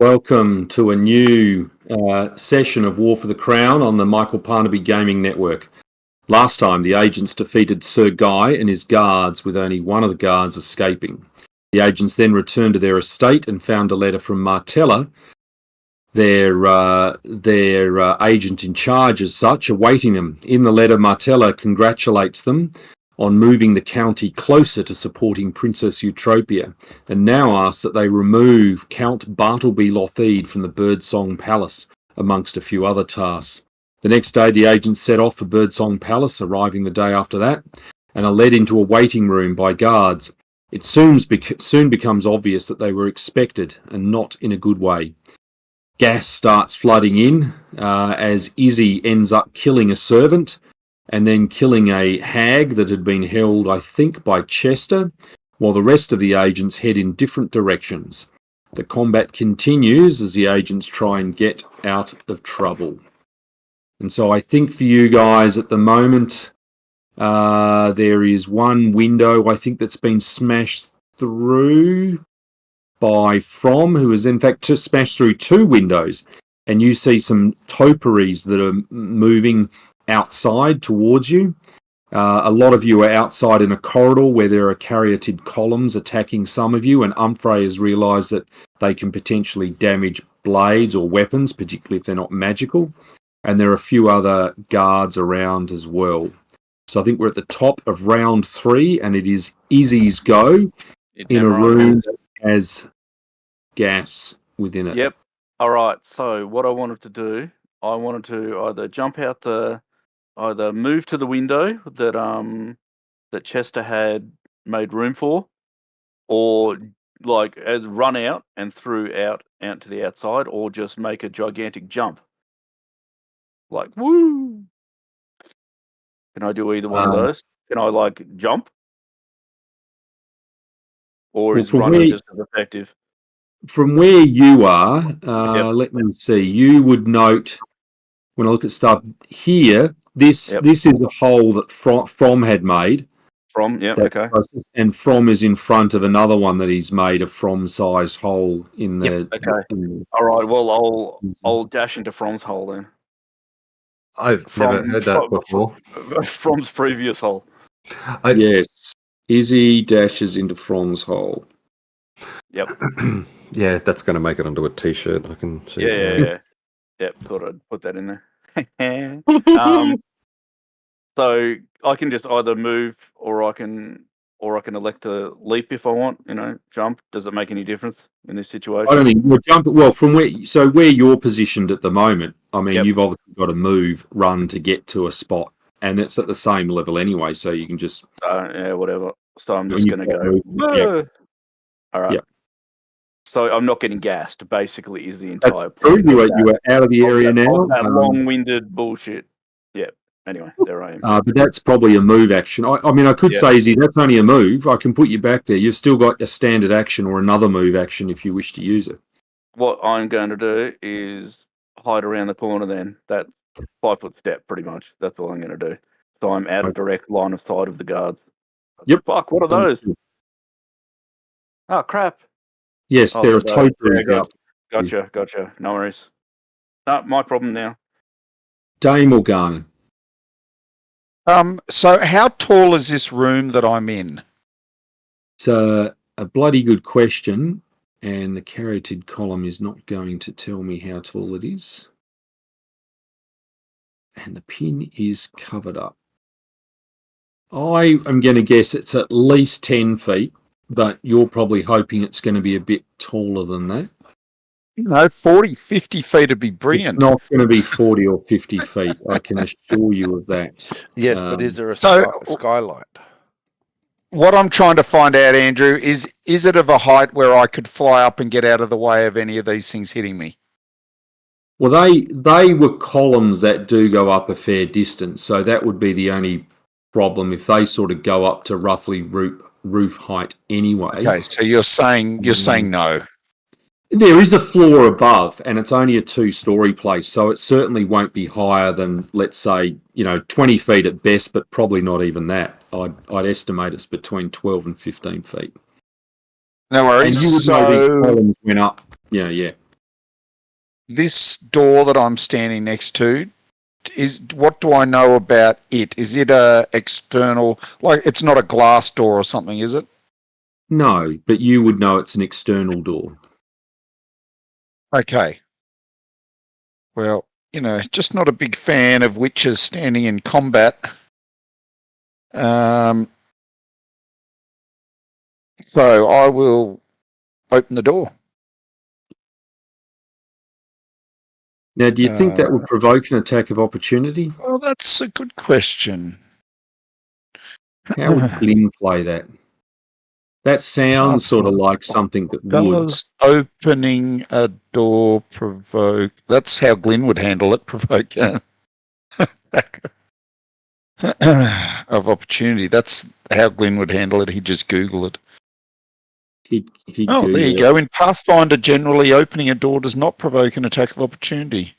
Welcome to a new session of War for the Crown on the Michael Parnaby Gaming Network. Last time, the agents defeated Sir Guy and his guards, with only one of the guards escaping. The agents then returned to their estate and found a letter from Martella, their agent in charge as such, awaiting them. In the letter, Martella congratulates them on moving the county closer to supporting Princess Eutropia, and now asks that they remove Count Bartleby Lotheed from the Birdsong Palace, amongst a few other tasks. The next day, the agents set off for Birdsong Palace, arriving the day after that, and are led into a waiting room by guards. It soon becomes obvious that they were expected, and not in a good way. Gas starts flooding in as Izzy ends up killing a servant, and then killing a hag that had been held, I think, by Chester, while the rest of the agents head in different directions. The combat continues as the agents try and get out of trouble. And so I think for you guys at the moment, there is one window, I think, that's been smashed through by From, who has in fact smashed through two windows. And you see some topiaries that are moving outside towards you. A lot of you are outside in a corridor where there are caryatid columns attacking some of you, and Humphrey has realised that they can potentially damage blades or weapons, particularly if they're not magical. And there are a few other guards around as well. So I think we're at the top of round 3, and it is Izzy's go in a room that has gas within it. Yep. All right. So what I wanted to do, I wanted to either jump out either move to the window that Chester had made room for, or run out and through out to the outside, or just make a gigantic jump. Like, woo! Can I do either one of those? Can I jump? Or is running just as effective? From where you are, let me see, you would note, when I look at stuff here, this is a hole that From had made. Okay. And From is in front of another one that he's made, a From-sized hole in the... Okay. All right, well, I'll dash into From's hole then. I've never heard that before. From's previous hole. Yes. Izzy dashes into From's hole. Yep. Yeah, that's going to make it onto a T-shirt. I can see. Yeah. Yep, thought I'd put that in there. So I can just either move, or I can elect to leap if I want. Jump. Does it make any difference in this situation? I don't think you'll jump. Well, from where you're positioned at the moment, I mean, you've obviously got to run to get to a spot, and it's at the same level anyway. So you can just whatever. So I'm just going to go. All right. Yep. So I'm not getting gassed. Basically, is the entire point. You are out of the area now. That long-winded bullshit. Yep. Anyway, there I am. But that's probably a move action. I mean, I could say, Izzy, that's only a move. I can put you back there. You've still got a standard action or another move action if you wish to use it. What I'm going to do is hide around the corner then. That 5-foot step, pretty much. That's all I'm going to do. So I'm out of direct line of sight of the guards. Yep. Fuck, what are those? Oh, crap. Yes, there are topiaries out. Gotcha. No worries. No, my problem now. Dame Organa. So how tall is this room that I'm in? It's a bloody good question, and the caryatid column is not going to tell me how tall it is. And the pin is covered up. I am going to guess it's at least 10 feet, but you're probably hoping it's going to be a bit taller than that. 40, 50 feet would be brilliant. It's not going to be 40 or 50 feet, I can assure you of that. Yes, but is there a skylight? What I'm trying to find out, Andrew, is it of a height where I could fly up and get out of the way of any of these things hitting me? Well, they were columns that do go up a fair distance, so that would be the only problem if they sort of go up to roughly roof height anyway. Okay, so you're saying no. There is a floor above, and it's only a 2-story place, so it certainly won't be higher than, let's say, 20 feet at best, but probably not even that. I'd estimate it's between 12 and 15 feet. No worries. And you would know these columns went up. Yeah. this door that I'm standing next to, what do I know about it? Is it a external, like it's not a glass door or something, is it? No, but you would know it's an external door. Okay. Well, just not a big fan of witches standing in combat. So I will open the door. Now, do you think that would provoke an attack of opportunity? Well, that's a good question. How would Glyn play that? That sounds sort of like something that would. Does opening a door provoke? That's how Glyn would handle it. Provoke of opportunity. That's how Glyn would handle it. He'd just Google it. He'd there Google you it. go. In Pathfinder, generally opening a door does not provoke an attack of opportunity.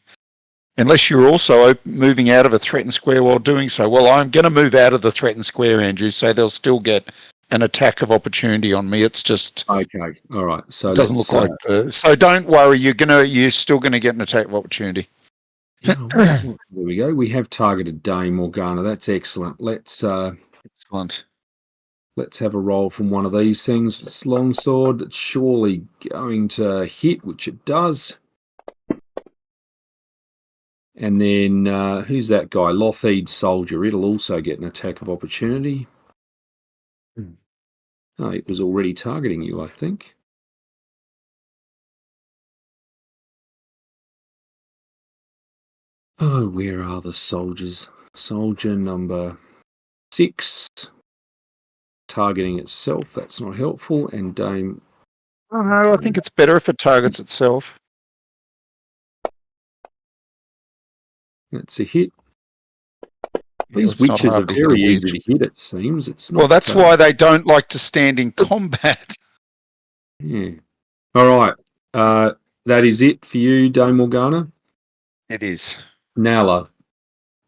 Unless you're also moving out of a threatened square while doing so. Well, I'm going to move out of the threatened square, Andrew, so they'll still get an attack of opportunity on me. It's just okay. All right. So it doesn't look like so don't worry. You're still going to get an attack of opportunity. There we go. We have targeted Dame Morgana. That's excellent. Excellent. Let's have a roll from one of these things. It's longsword. It's surely going to hit, which it does. And then who's that guy? Lothid Soldier. It'll also get an attack of opportunity. Oh, it was already targeting you, I think. Oh, where are the soldiers? Soldier number 6. Targeting itself. That's not helpful. And Dame. Oh, no, I think it's better if it targets itself. That's a hit. These witches are very easy to hit, it seems. It's not, well, that's why they don't like to stand in combat. Yeah. All right. That is it for you, Dame Morgana. It is. Nala.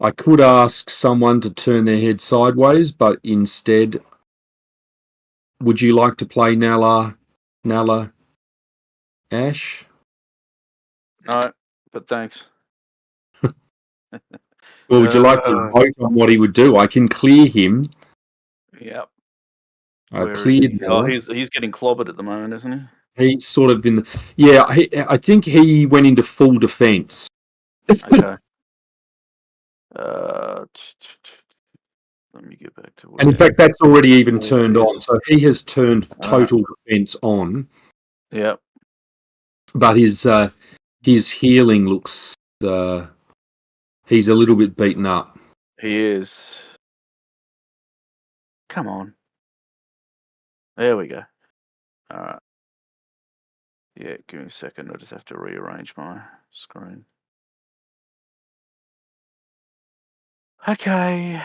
I could ask someone to turn their head sideways, but instead, would you like to play Nala Ash? No, but thanks. Or would you like to vote on what he would do? I can clear him. Yep. I've cleared he? Oh, he's getting clobbered at the moment, isn't he? He's sort of in the... Yeah, I think he went into full defense. Okay. Let me get back to... And in fact, that's already even turned on. So he has turned total defense on. Yep. But his healing looks... he's a little bit beaten up. He is. Come on. There we go. All right. Yeah, give me a second. I just have to rearrange my screen. Okay.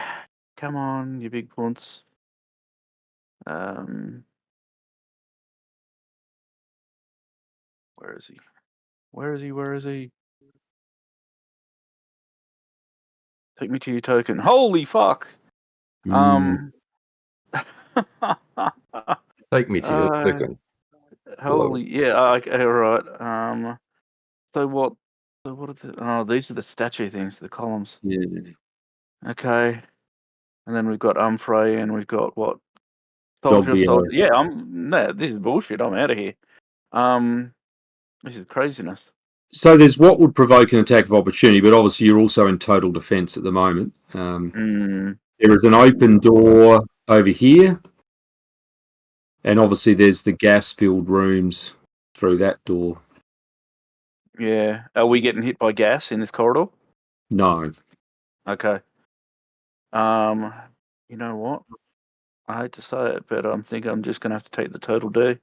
Come on, you big punts. Where is he? Where is he? Where is he? Take me to your token. Holy fuck! Take me to your token. Holy, yeah, okay, all right. So what are the... Oh, these are the statue things, the columns. Yeah. Okay. And then we've got Umfrey, and we've got what? Soldier. Yeah, no, this is bullshit. I'm out of here. This is craziness. So there's what would provoke an attack of opportunity, but obviously you're also in total defense at the moment. There is an open door over here, and obviously there's the gas-filled rooms through that door. Yeah. Are we getting hit by gas in this corridor? No. Okay. You know what? I hate to say it, but I think I'm just going to have to take the total D.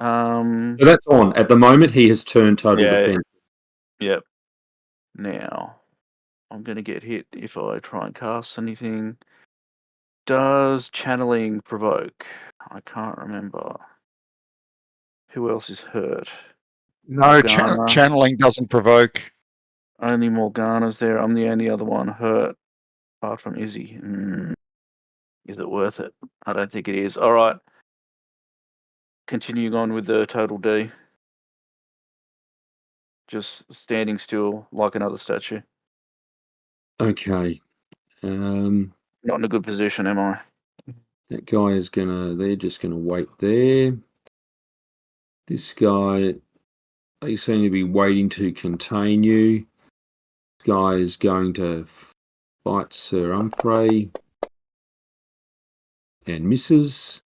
So that's on. At the moment, he has turned total defense. Yep. Now, I'm going to get hit if I try and cast anything. Does channeling provoke? I can't remember. Who else is hurt? No, channeling doesn't provoke. Only Morgana's there. I'm the only other one hurt, apart from Izzy. Is it worth it? I don't think it is. All right. Continuing on with the total D. just standing still like another statue. Okay. Not in a good position, am I? That guy is they're just gonna wait there. This guy, they seem to be waiting to contain you. This guy is going to fight Sir Humphrey and misses.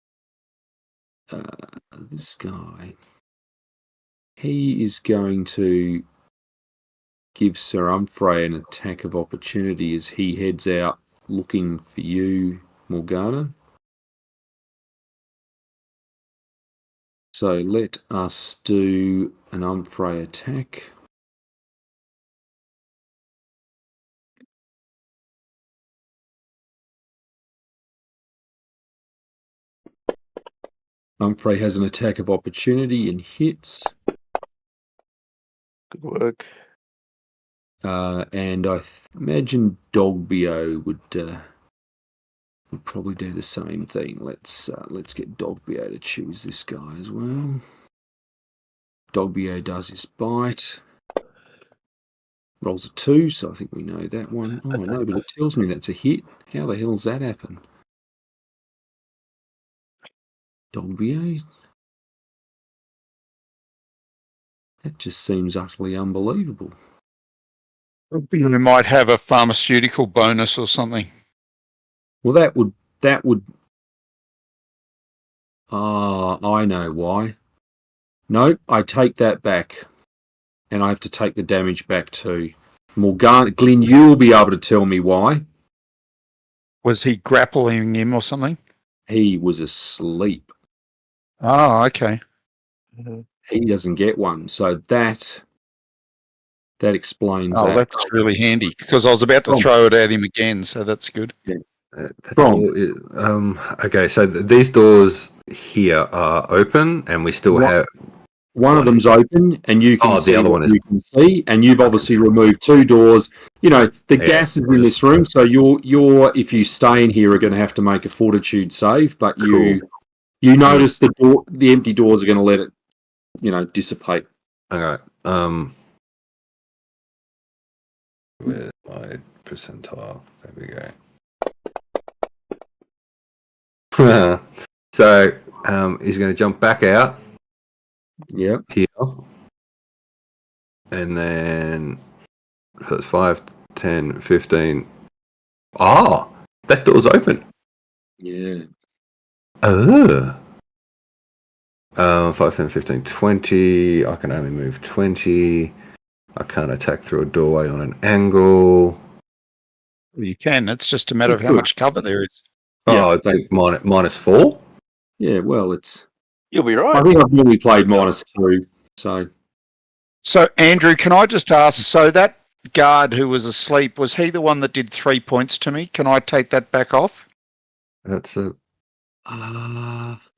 This guy, he is going to give Sir Humphrey an attack of opportunity as he heads out looking for you, Morgana. So let us do an Humphrey attack. Humphrey has an attack of opportunity and hits. Good work. And I imagine Dogbio would probably do the same thing. Let's get Dogbio to choose this guy as well. Dogbio does his bite. Rolls a 2, so I think we know that one. Oh no, but it tells me that's a hit. How the hell's that happen? Dogbio? That just seems utterly unbelievable. We might have a pharmaceutical bonus or something. Well, that would. I know why. No, I take that back, and I have to take the damage back too. Morgana, Glyn, you'll be able to tell me why. Was he grappling him or something? He was asleep. Oh, okay. He doesn't get one, so that explains Oh, that. that's really handy because I was about to throw it at him again, so that's good. Okay, so these doors here are open, and we still have one of them's open, and you can see the other one is. You can see, and you've obviously removed 2 doors. You know the gas is in this room, so you're if you stay in here, are going to have to make a fortitude save. But you notice the empty doors are going to let it, dissipate. Okay. With my percentile, there we go. So he's going to jump back out. Yep. Here. And then so it's 5, 10, 15. Oh, that door's open. Yeah. 5, 10, 15, 20. I can only move 20. I can't attack through a doorway on an angle. Well, you can. It's just a matter of how much cover there is. Oh, I think -4? Yeah, well, You'll be right. I think I've nearly played -2, so. So, Andrew, can I just ask, so that guard who was asleep, was he the one that did 3 points to me? Can I take that back off? That's a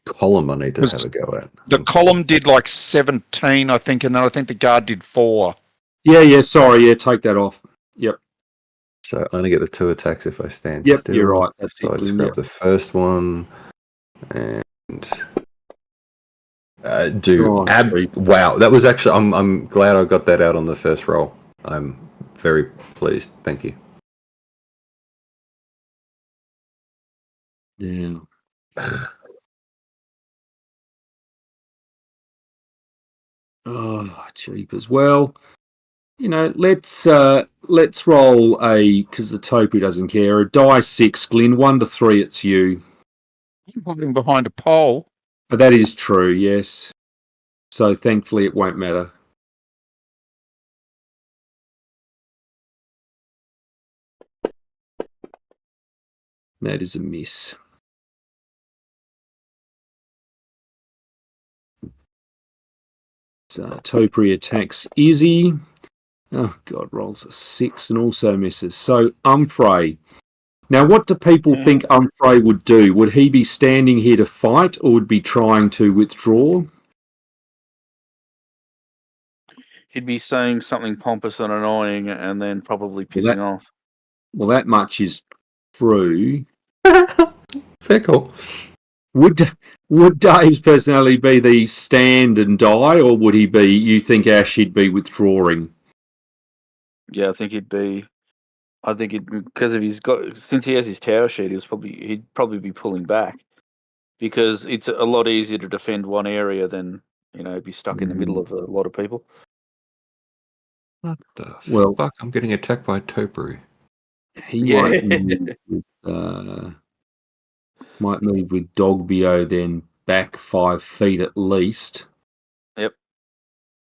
column I need to have a go at. The column did like 17, I think, and then I think the guard did 4. Yeah, sorry, take that off. Yep. So I only get the 2 attacks if I stand still. Yep, you're right. That's so I just grab the first one and wow, that was actually I'm glad I got that out on the first roll. I'm very pleased. Thank you. Yeah. Oh, jeepers. Well, let's roll because the topi doesn't care. A die 6, Glyn. 1 to 3, it's you. I'm hiding behind a pole. But that is true, yes. So thankfully it won't matter. That is a miss. So Topri attacks Izzy. Oh, God, rolls a 6 and also misses. So Humphrey. Now, what do people think Humphrey would do? Would he be standing here to fight or would be trying to withdraw? He'd be saying something pompous and annoying and then probably pissing off. Well, that much is true. Fair call. Would Dave's personality be the stand and die, or would he be? You think Ash he'd be withdrawing? Yeah, I think he'd be. I think it because of since he has his tower sheet, he'd probably be pulling back because it's a lot easier to defend one area than be stuck in the middle of a lot of people. What the Well, fuck? I'm getting attacked by a topiary. He might move with Dogbio then back 5 feet at least. Yep.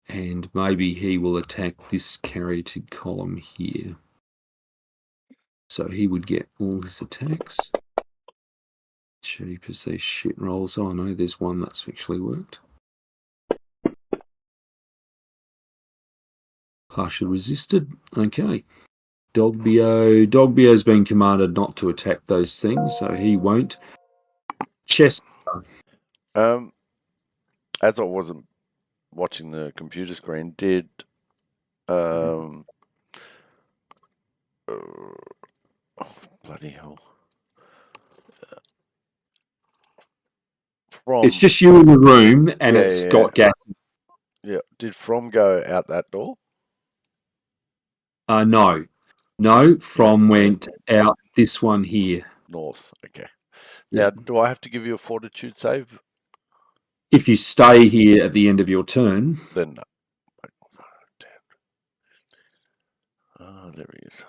And maybe he will attack this carroted column here. So he would get all his attacks. Cheapest these shit rolls. Oh no, there's one that's actually worked. Partially resisted. Okay. Dogbio's been commanded not to attack those things, so he won't. Chester. As I wasn't watching the computer screen, did bloody hell. It's just you in the room, and it's got gas. Yeah. Did From go out that door? No. From went out this one here. North. Okay. Yeah. Now, do I have to give you a fortitude save? If you stay here at the end of your turn, then no. Damn. Oh, there he is.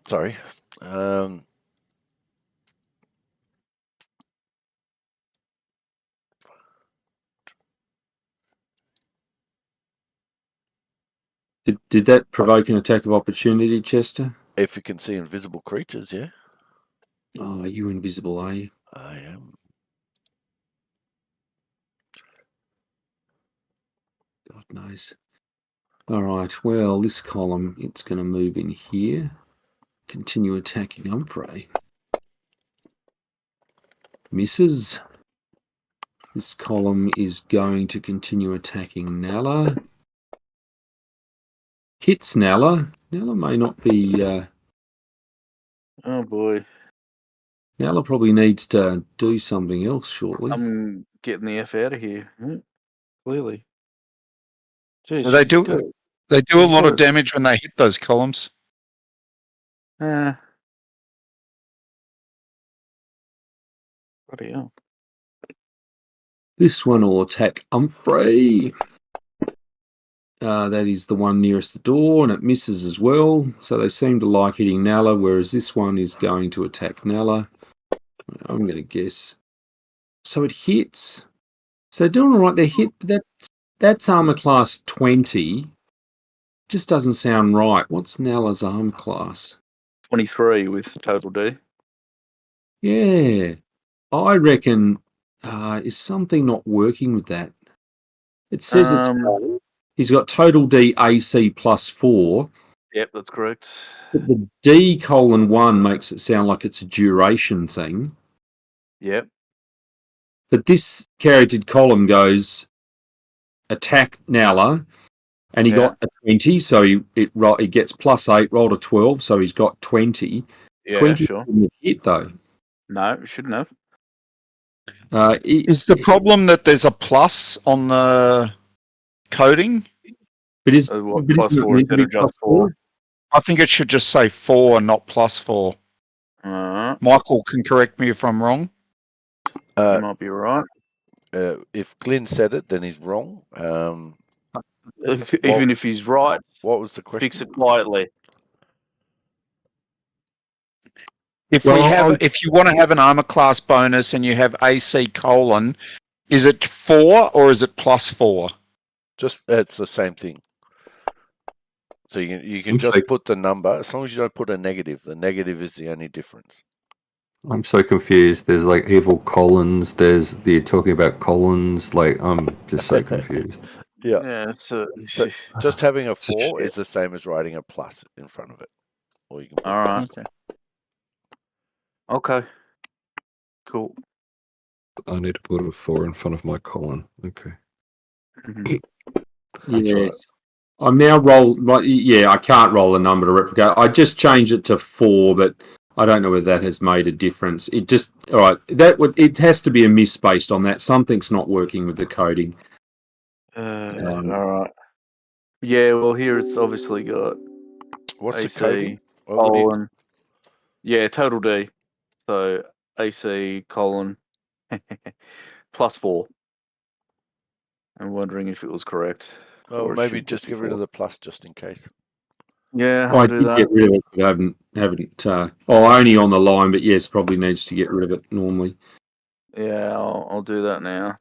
Sorry. Did that provoke an attack of opportunity, Chester? If you can see invisible creatures, yeah. Oh, you're invisible, are you? I am. God knows. All right, well, this column, it's going to move in here. Continue attacking Humphrey. Misses. This column is going to continue attacking Nala. Hits Nala. Nala may not be... Oh boy. Nala probably needs to do something else shortly. I'm getting the F out of here. Clearly. Jeez, They do a lot of damage when they hit those columns. Bloody hell. This one will attack Humphrey. That is the one nearest the door, and it misses as well. So they seem to like hitting Nala, whereas this one is going to attack Nala. I'm going to guess. So it hits. So doing all right. They hit. That's armor class 20. Just doesn't sound right. What's Nala's armor class? 23 with total D. Yeah. I reckon is something not working with that. It says he's got total D AC +4. Yep, that's correct. But the D:1 makes it sound like it's a duration thing. Yep. But this carroted column goes attack Nala, and he got a 20, so he gets +8, rolled a 12, so he's got 20. Yeah, 20 sure. hit though. No, it shouldn't have. Is the problem that there's a plus on the coding? But is +4 instead of just 4? I think it should just say 4 and not +4. Michael can correct me if I'm wrong. You might be right. If Glenn said it, then he's wrong. Even if he's right, what was the question? Fix it quietly. If you want to have an armor class bonus and you have AC:, is it 4 or is it +4? It's the same thing. So you can just put the number as long as you don't put a negative. The negative is the only difference. I'm so confused. There's like evil colons. You're talking about colons. Like I'm just so confused. Yeah. So just having a 4 is the same as writing a plus in front of it. Or you can. All right. Okay. Cool. I need to put a 4 in front of my colon. Okay. Mm-hmm. Yes. I'm now I can't roll a number to replicate. I just changed it to 4, but I don't know whether that has made a difference. It has to be a miss based on that. Something's not working with the coding. All right. Yeah, well, here it's obviously got What's the AC, coding? colon. Yeah, total D. So AC, colon, +4. I'm wondering if it was correct. Oh, or it maybe should just be get rid of 4. the plus just in case. Yeah, I I'll do did that. get rid of it, but haven't. Only on the line, but yes, probably needs to get rid of it normally. Yeah, I'll do that now.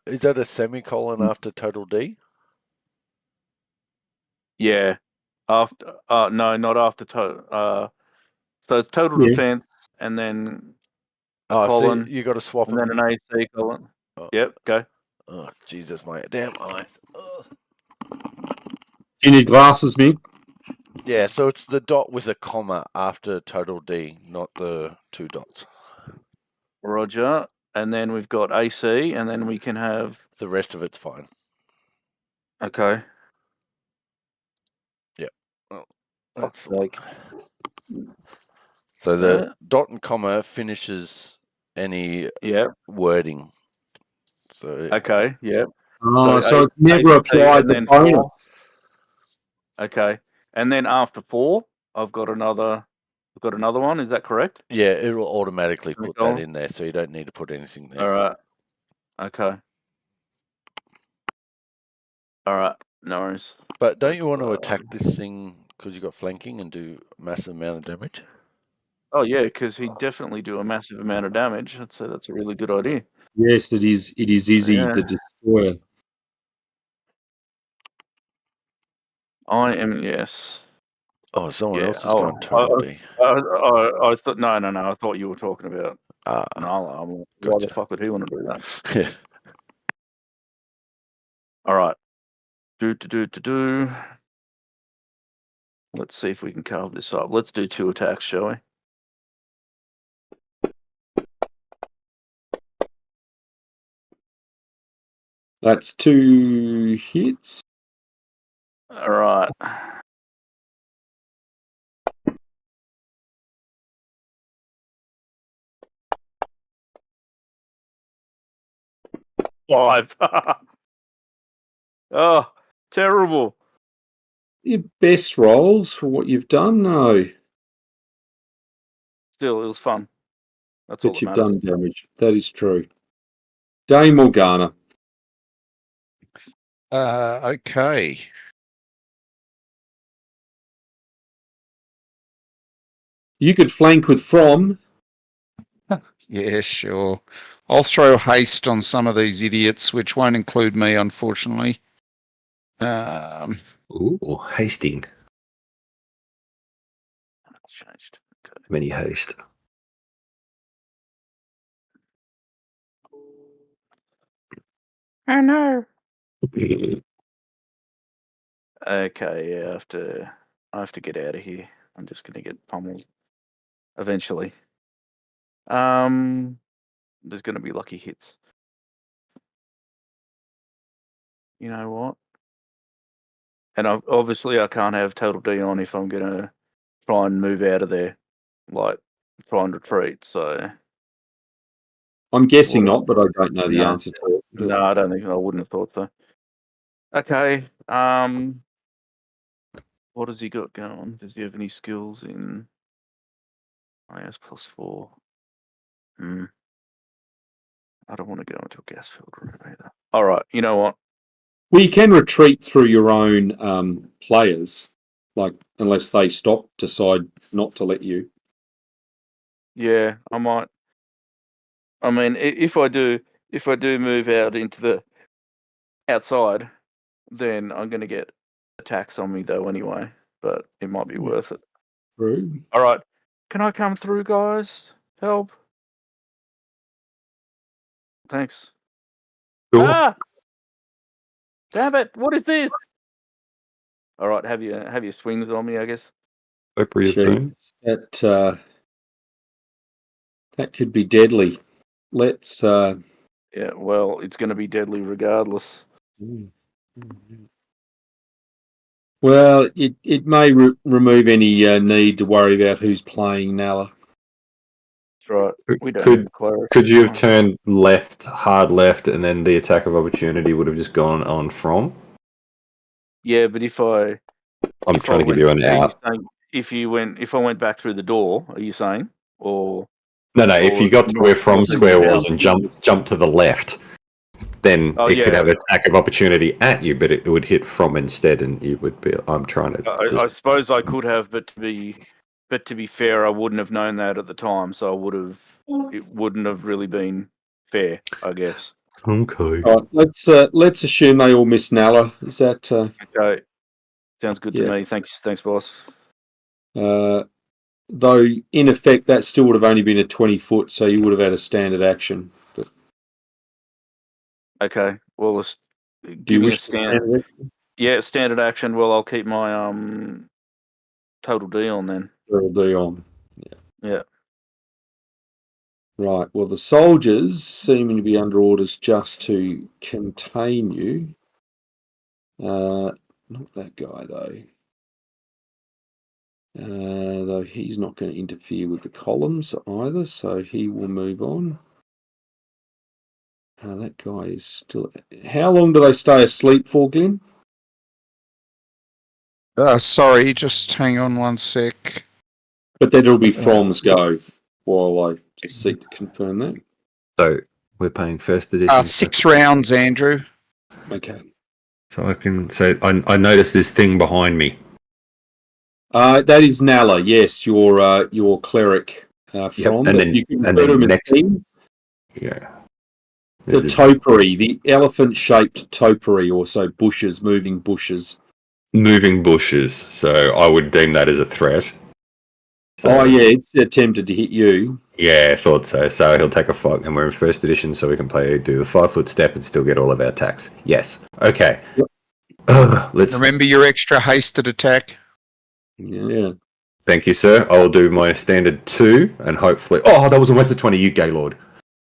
Is that a semicolon after total D? Yeah. After no, not after total. So it's total defense and then a colon. So you got to swap and them. then an AC colon. Oh. Yep, go. Oh, Jesus, my damn eyes. Oh. Do you need glasses, Mick? Yeah, so it's the dot with a comma after total D, not the 2 dots. Roger. And then we've got AC, and then we can have... The rest of it's fine. Okay. Yep. Oh, Fuck's sake. So the dot and comma finishes any wording. So okay, yep. So it's never applied the bonus. Okay. And then after 4, I've got another one, is that correct? Yeah, it will automatically put that in there, so you don't need to put anything there. All right. Okay. All right. No worries. But don't you want to attack this thing because you've got flanking and do a massive amount of damage? Oh, yeah, because he'd definitely do a massive amount of damage. That's a really good idea. Yes, it is. It is Izzy, the destroyer. I am, yes. Oh, someone else has gone total D. I thought, no. I thought you were talking about Nala. Why Gotcha. the fuck would he want to do that? Yeah. All right. Do. Let's see if we can carve this up. Let's do 2 attacks, shall we? That's 2 hits. All right. Five. Oh, terrible. Your best rolls for what you've done? No. Still, it was fun. That's all that You've matters. done damage. That is true. Dame Morgana. Okay. You could flank with From. Yeah, sure. I'll throw haste on some of these idiots, which won't include me, unfortunately. Ooh, hasting. Changed. Okay. Many haste. I know. Okay, yeah, I have to get out of here. I'm just gonna get pummeled eventually. There's gonna be lucky hits. You know what? And obviously I can't have total D on if I'm gonna try and move out of there, like try and retreat. So I'm guessing not, but I don't know the No. answer to it. no, I don't think I wouldn't have thought so. Okay. What has he got going? Does he have any skills in IS +4? I don't want to go into a gas filled room either. All right, you know what? Well, you can retreat through your own players, like unless they decide not to let you. Yeah, I might. I mean, if I do move out into the outside, then I'm going to get attacks on me though anyway. But it might be worth it. True. All right, can I come through, guys? Help! Thanks. Sure. Ah! Damn it! What is this? All right, have your swings on me, I guess. Jeez, that could be deadly. Let's. Yeah, well, it's going to be deadly regardless. Well, it may remove any need to worry about who's playing Nala. That's right. We don't have clarity. Could you have turned left, hard left, and then the attack of opportunity would have just gone on from? Yeah, but if I trying to give you an out. If I went back through the door, are you saying? Or No, if you got to where from square was and jump to the left, then it could have an attack of opportunity at you, but it would hit from instead, and you would be. I'm trying to. I suppose I could have, but to be fair, I wouldn't have known that at the time, so it wouldn't have really been fair, I guess. Okay. All right, let's assume they all miss Nala. Is that okay? Sounds good to me. Thanks, boss. Though in effect that still would have only been a 20-foot, so you would have had a standard action. But okay, well, give me a standard. Standard action. Well, I'll keep my total D on then. Total D on. Yeah. Right. Well, the soldiers seeming to be under orders just to contain you. Not that guy though. Though he's not going to interfere with the columns either, so he will move on. That guy is still. How long do they stay asleep for, Glenn? Sorry, just hang on one sec. But then it'll be From's go while I just seek to confirm that. So we're paying first edition. 6 rounds, Andrew. Okay. So I can. So I noticed this thing behind me. That is Nala. Yes, your cleric. From. And then, you can and then next. Yeah. The topiary, the elephant-shaped topiary, also bushes, moving bushes. Moving bushes. So I would deem that as a threat. So, it's attempted to hit you. Yeah, I thought so. So he'll take a 5, and we're in first edition, so we can do the 5-foot step and still get all of our attacks. Yes. Okay. Yep. Let's remember your extra hasted attack. Yeah. Thank you, sir. I'll do my standard 2, and hopefully. Oh, that was a West of 20, you Gaylord.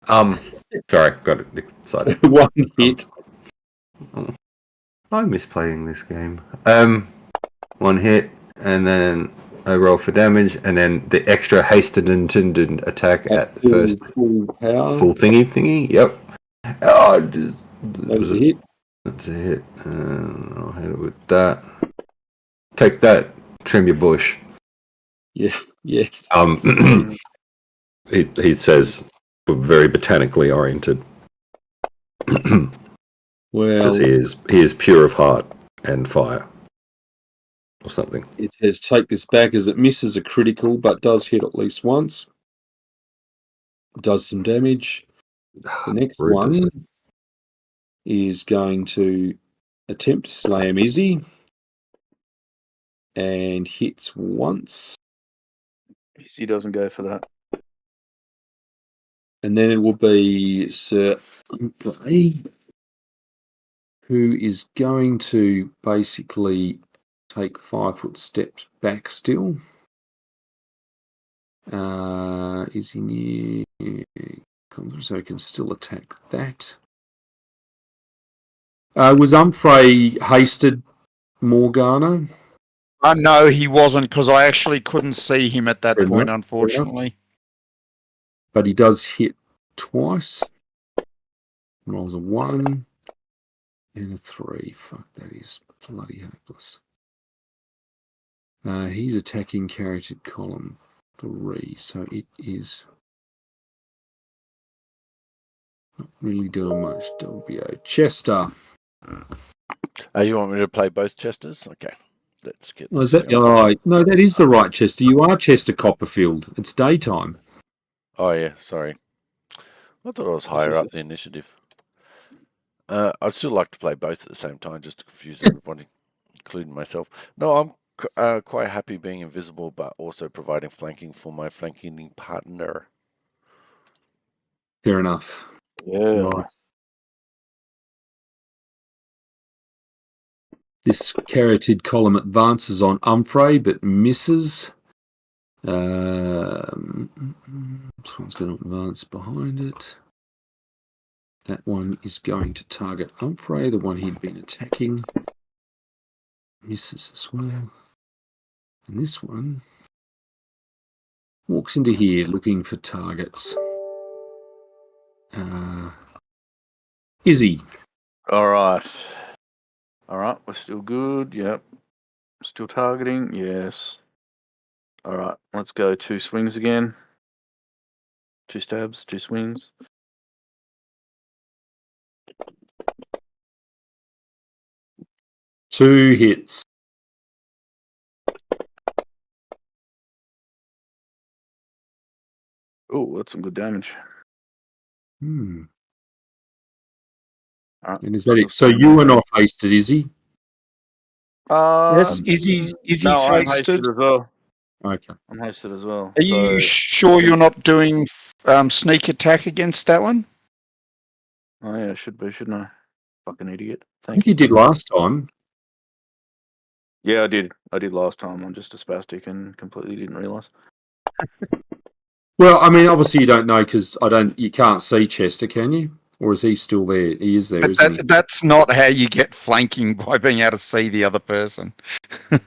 Sorry, got excited. So 1 hit. I miss playing this game. 1 hit, and then I roll for damage, and then the extra hasted intended attack at the first full power. Full thingy. Yep. Oh, that was a hit. That's a hit. I'll hit it with that. Take that. Trim your bush. Yeah. Yes. He says, very botanically oriented. Well, because he is pure of heart and fire, or something. It says take this back as it misses a critical, but does hit at least once. Does some damage. The next one is going to attempt to slam Izzy, and hits once. Izzy doesn't go for that. And then it will be Sir Humphrey, who is going to basically take 5-foot steps back still. Is he near? So he can still attack that. Was Humphrey hasted, Morgana? No, he wasn't, because I actually couldn't see him at that point, unfortunately. But he does hit twice. Rolls a 1 and a 3. Fuck, that is bloody hopeless. He's attacking carroted column 3, so it is not really doing much. Delbio. Chester. You want me to play both Chesters? Okay. Let's get. Oh, is that? Oh, no, that is the right Chester. You are Chester Copperfield. It's daytime. Oh yeah, sorry. I thought I was higher up the initiative. I'd still like to play both at the same time, just to confuse everybody, including myself. No, I'm quite happy being invisible, but also providing flanking for my flanking partner. Fair enough. Yeah. Right. This carotid column advances on Humphrey, but misses. This one's going to advance behind it. That one is going to target Humphrey, the one he'd been attacking. misses as well. And this one walks into here looking for targets. Izzy. All right. All right. We're still good. Yep. Still targeting. Yes. All right. Let's go 2 swings again. 2 stabs, 2 swings. Two hits. Oh, that's some good damage. Hmm. All right. And is that it? So you were not hasted, Izzy? Yes, Izzy's No, I'm hasted. hasted as well. Okay. I'm hasted as well. Are you sure you're not doing sneak attack against that one? Oh yeah, should be, shouldn't I? Fucking idiot. I think you did last time. Yeah, I did. I did last time. I'm just a spastic and completely didn't realise. Well, I mean, obviously you don't know because you can't see Chester, can you? Or is he still there? He is there, But isn't he? that's not how you get flanking, by being able to see the other person.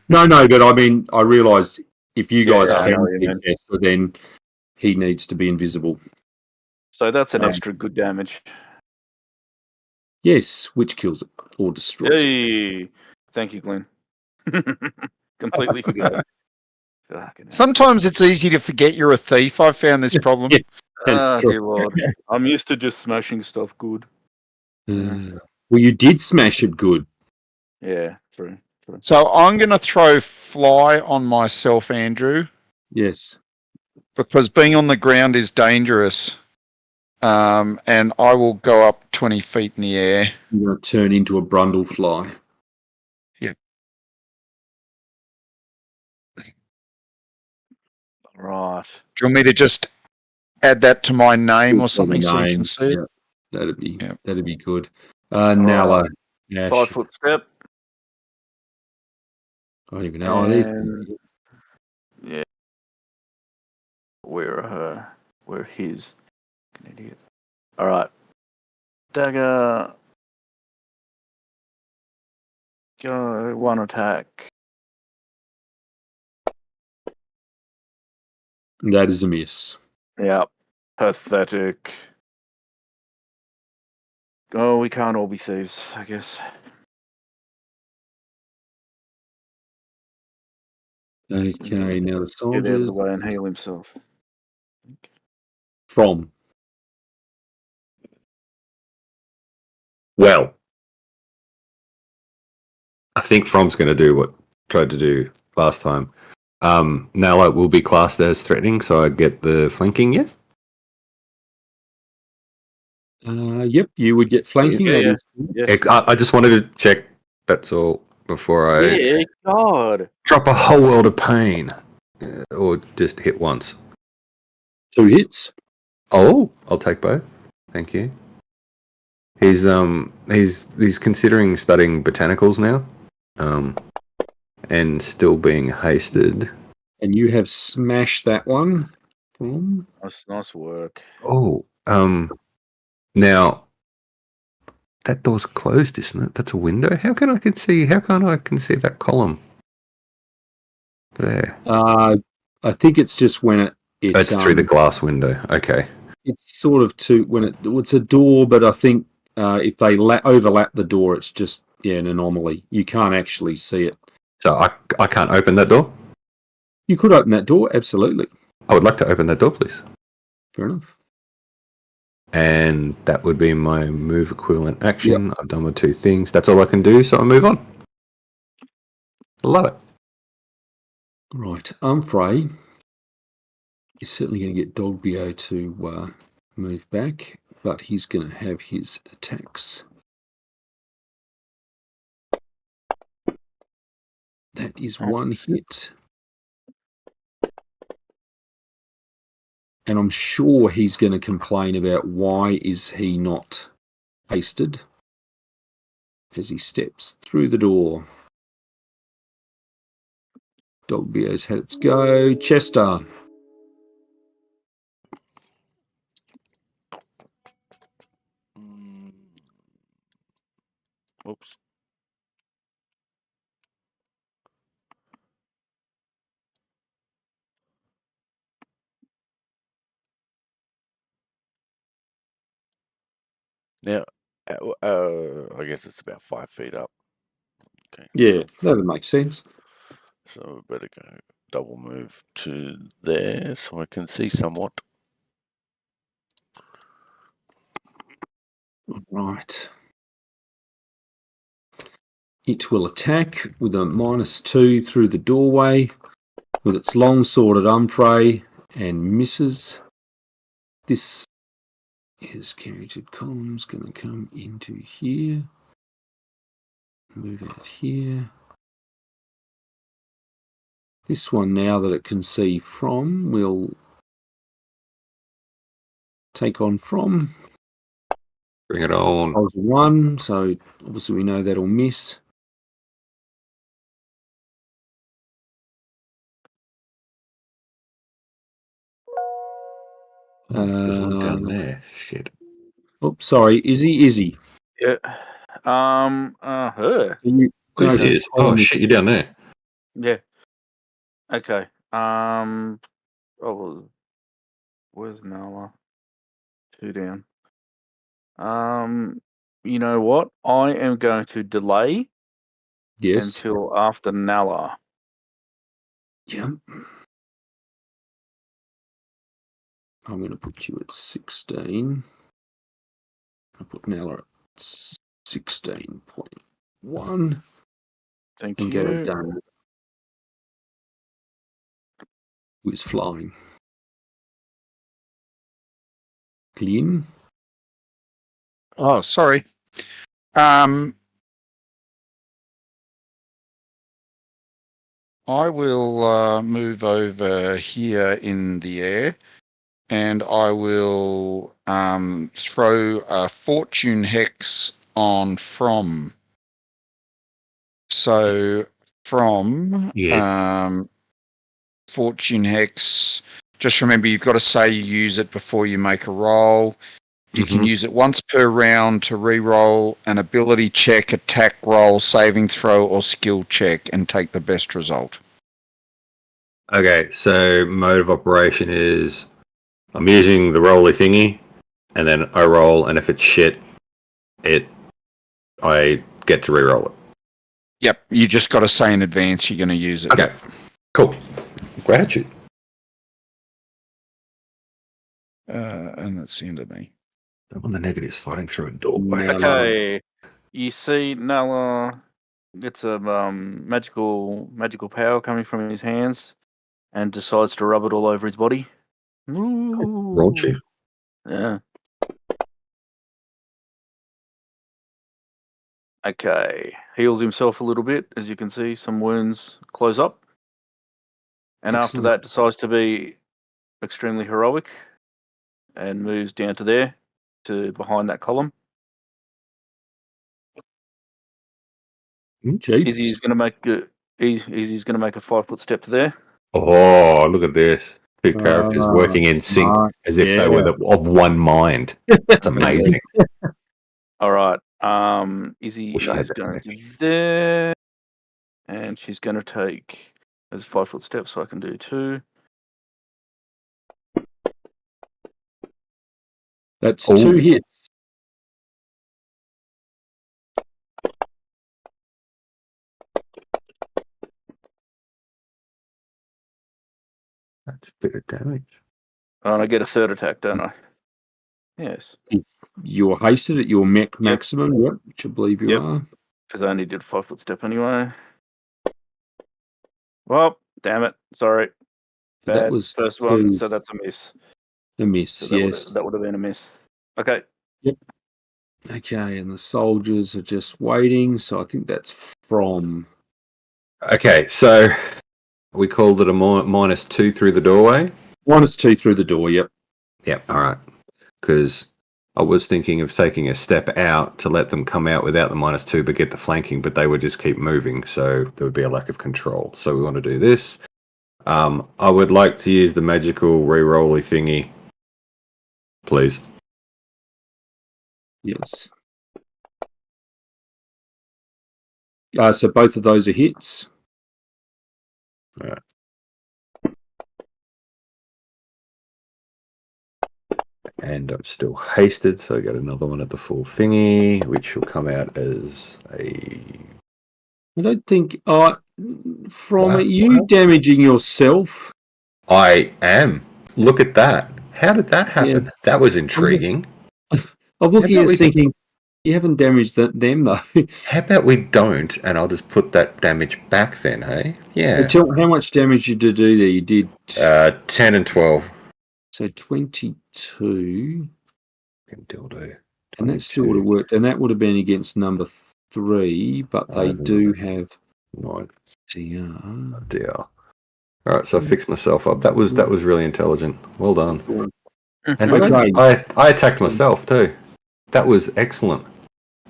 No, but I mean, I realise if you guys I know can what you see mean. Chester, then he needs to be invisible. So that's an Um, extra good damage. Yes, which kills it or destroys it. Hey, thank you, Glenn. Completely forgot. Fucking hell. Sometimes it's easy to forget you're a thief. I've found this problem. Yeah. That's true. Dear Lord. I'm used to just smashing stuff good. Well, you did smash it good. Yeah, true. So I'm going to throw fly on myself, Andrew, Yes. because being on the ground is dangerous. And I will go up 20 feet in the air. You're going to turn into a brundlefly. Right. Do you want me to just add that to my name or something so you can see it? Yeah, that'd be good. Right. Nala. Ash. 5 foot step. I don't even know. These. Yeah. Where his. Fucking idiot. Alright. Dagger. Go 1 attack. That is a miss. Yep. Pathetic. Oh, we can't all be thieves, I guess. Okay, now the Get out of soldiers the way and heal himself. from. Well, I think From's going to do what tried to do last time. Now it will be classed as threatening, so I get the flanking, yes? Yep, you would get flanking. Yeah. That is I just wanted to check, that's all, before I Yeah, God. drop a whole world of pain. Or just hit once. 2 hits. Oh, I'll take both. Thank you. He's considering studying botanicals now. And still being hasted. And you have smashed that one. From. Nice work. Oh, now that door's closed, isn't it? That's a window. How can't I can see that column? There. I think it's just when It's through the glass window. Okay. It's sort of it's a door, but I think if they overlap the door, it's just an anomaly. You can't actually see it. So I can't open that door? You could open that door, absolutely. I would like to open that door, please. Fair enough. And that would be my move equivalent action. Yep. I've done my 2 things. That's all I can do, so I move on. Love it. Right. Frey is certainly going to get Dogbio to move back, but he's going to have his attacks. That is 1 hit. And I'm sure he's going to complain about why is he not hasted as he steps through the door. Dogbio's had its go. Chester. Oops. Now, I guess it's about 5 feet up. Okay. Yeah, that would make sense. So we better go double move to there so I can see somewhat. Right. It will attack with a -2 through the doorway with its long sword at Umfrey and misses. This is carried columns going to come into here. Move out here. This one, now that it can see from, will take on from. Bring it on. I was 1, so obviously we know that'll miss. There's one down there. Shit. Oops, sorry, Izzy. Yeah. Her. Where's No, it? Oh shit, you're down there. Yeah. Okay. Oh, well, where's Nala? 2 down. You know what? I am going to delay Yes. until after Nala. Yeah. I'm going to put you at 16. I'll put Nala at 16.1 Thank and get you. it done. Who's flying? Glyn? Oh, sorry. I will move over here in the air, and I will throw a fortune hex on from. So from Yes. fortune hex, just remember you've got to say you use it before you make a roll. You can use it once per round to re-roll an ability check, attack roll, saving throw, or skill check, and take the best result. Okay, so mode of operation is I'm using the rolly thingy, and then I roll, and if it's shit, I get to re-roll it. Yep, you just got to say in advance you're going to use it. Okay, cool. Gratitude. And that's the end of me. On the negatives, fighting through a doorway. Nala. Okay. You see Nala gets a magical power coming from his hands and decides to rub it all over his body. Raunchy. Yeah. Okay. Heals himself a little bit. As you can see, some wounds close up. And after Excellent. that, decides to be extremely heroic and moves down to there, to behind that column. Izzy's going to make Izzy's going to make a 5-foot step to there. Oh, look at this. Two characters working in sync as if they were of one mind. That's amazing. All right. Izzy Wish I had is that going to connection. there, and she's going to take as 5-foot step, so I can do 2. That's 2 hits. That's a bit of damage. And I get a 3rd attack, don't I? Yes. You're hasted at your maximum, yep, which I believe you are. Because I only did 5-foot step anyway. Well, damn it. Sorry. That Bad. was First one, so that's a miss. a miss, So that would have been a miss. Okay. Yep. Okay, and the soldiers are just waiting, so I think that's from. Okay, so we called it a -2 through the doorway? -2 through the door, yep. Yep, all right. Because I was thinking of taking a step out to let them come out without the -2 but get the flanking, but they would just keep moving, so there would be a lack of control. So we want to do this. I would like to use the magical re-rolly thingy, please. Yes. So both of those are hits. All right. And I'm still hasted, so I get another one at the full thingy, which will come out as a... I don't think from Wow. you damaging yourself. I am. Look at that. How did that happen? Yeah. That was intriguing. I'm looking How at about this thinking, you haven't damaged them though. How about we don't, and I'll just put that damage back then, hey? Yeah. Tell how much damage you did do there. You did 10 and 12. so 22, Dildo. and that still would have worked. And that would have been against number 3, but they do have Nine. TR. Dear. All right, so I fixed myself up. That was really intelligent. Well done. And Okay. I attacked myself too. That was excellent.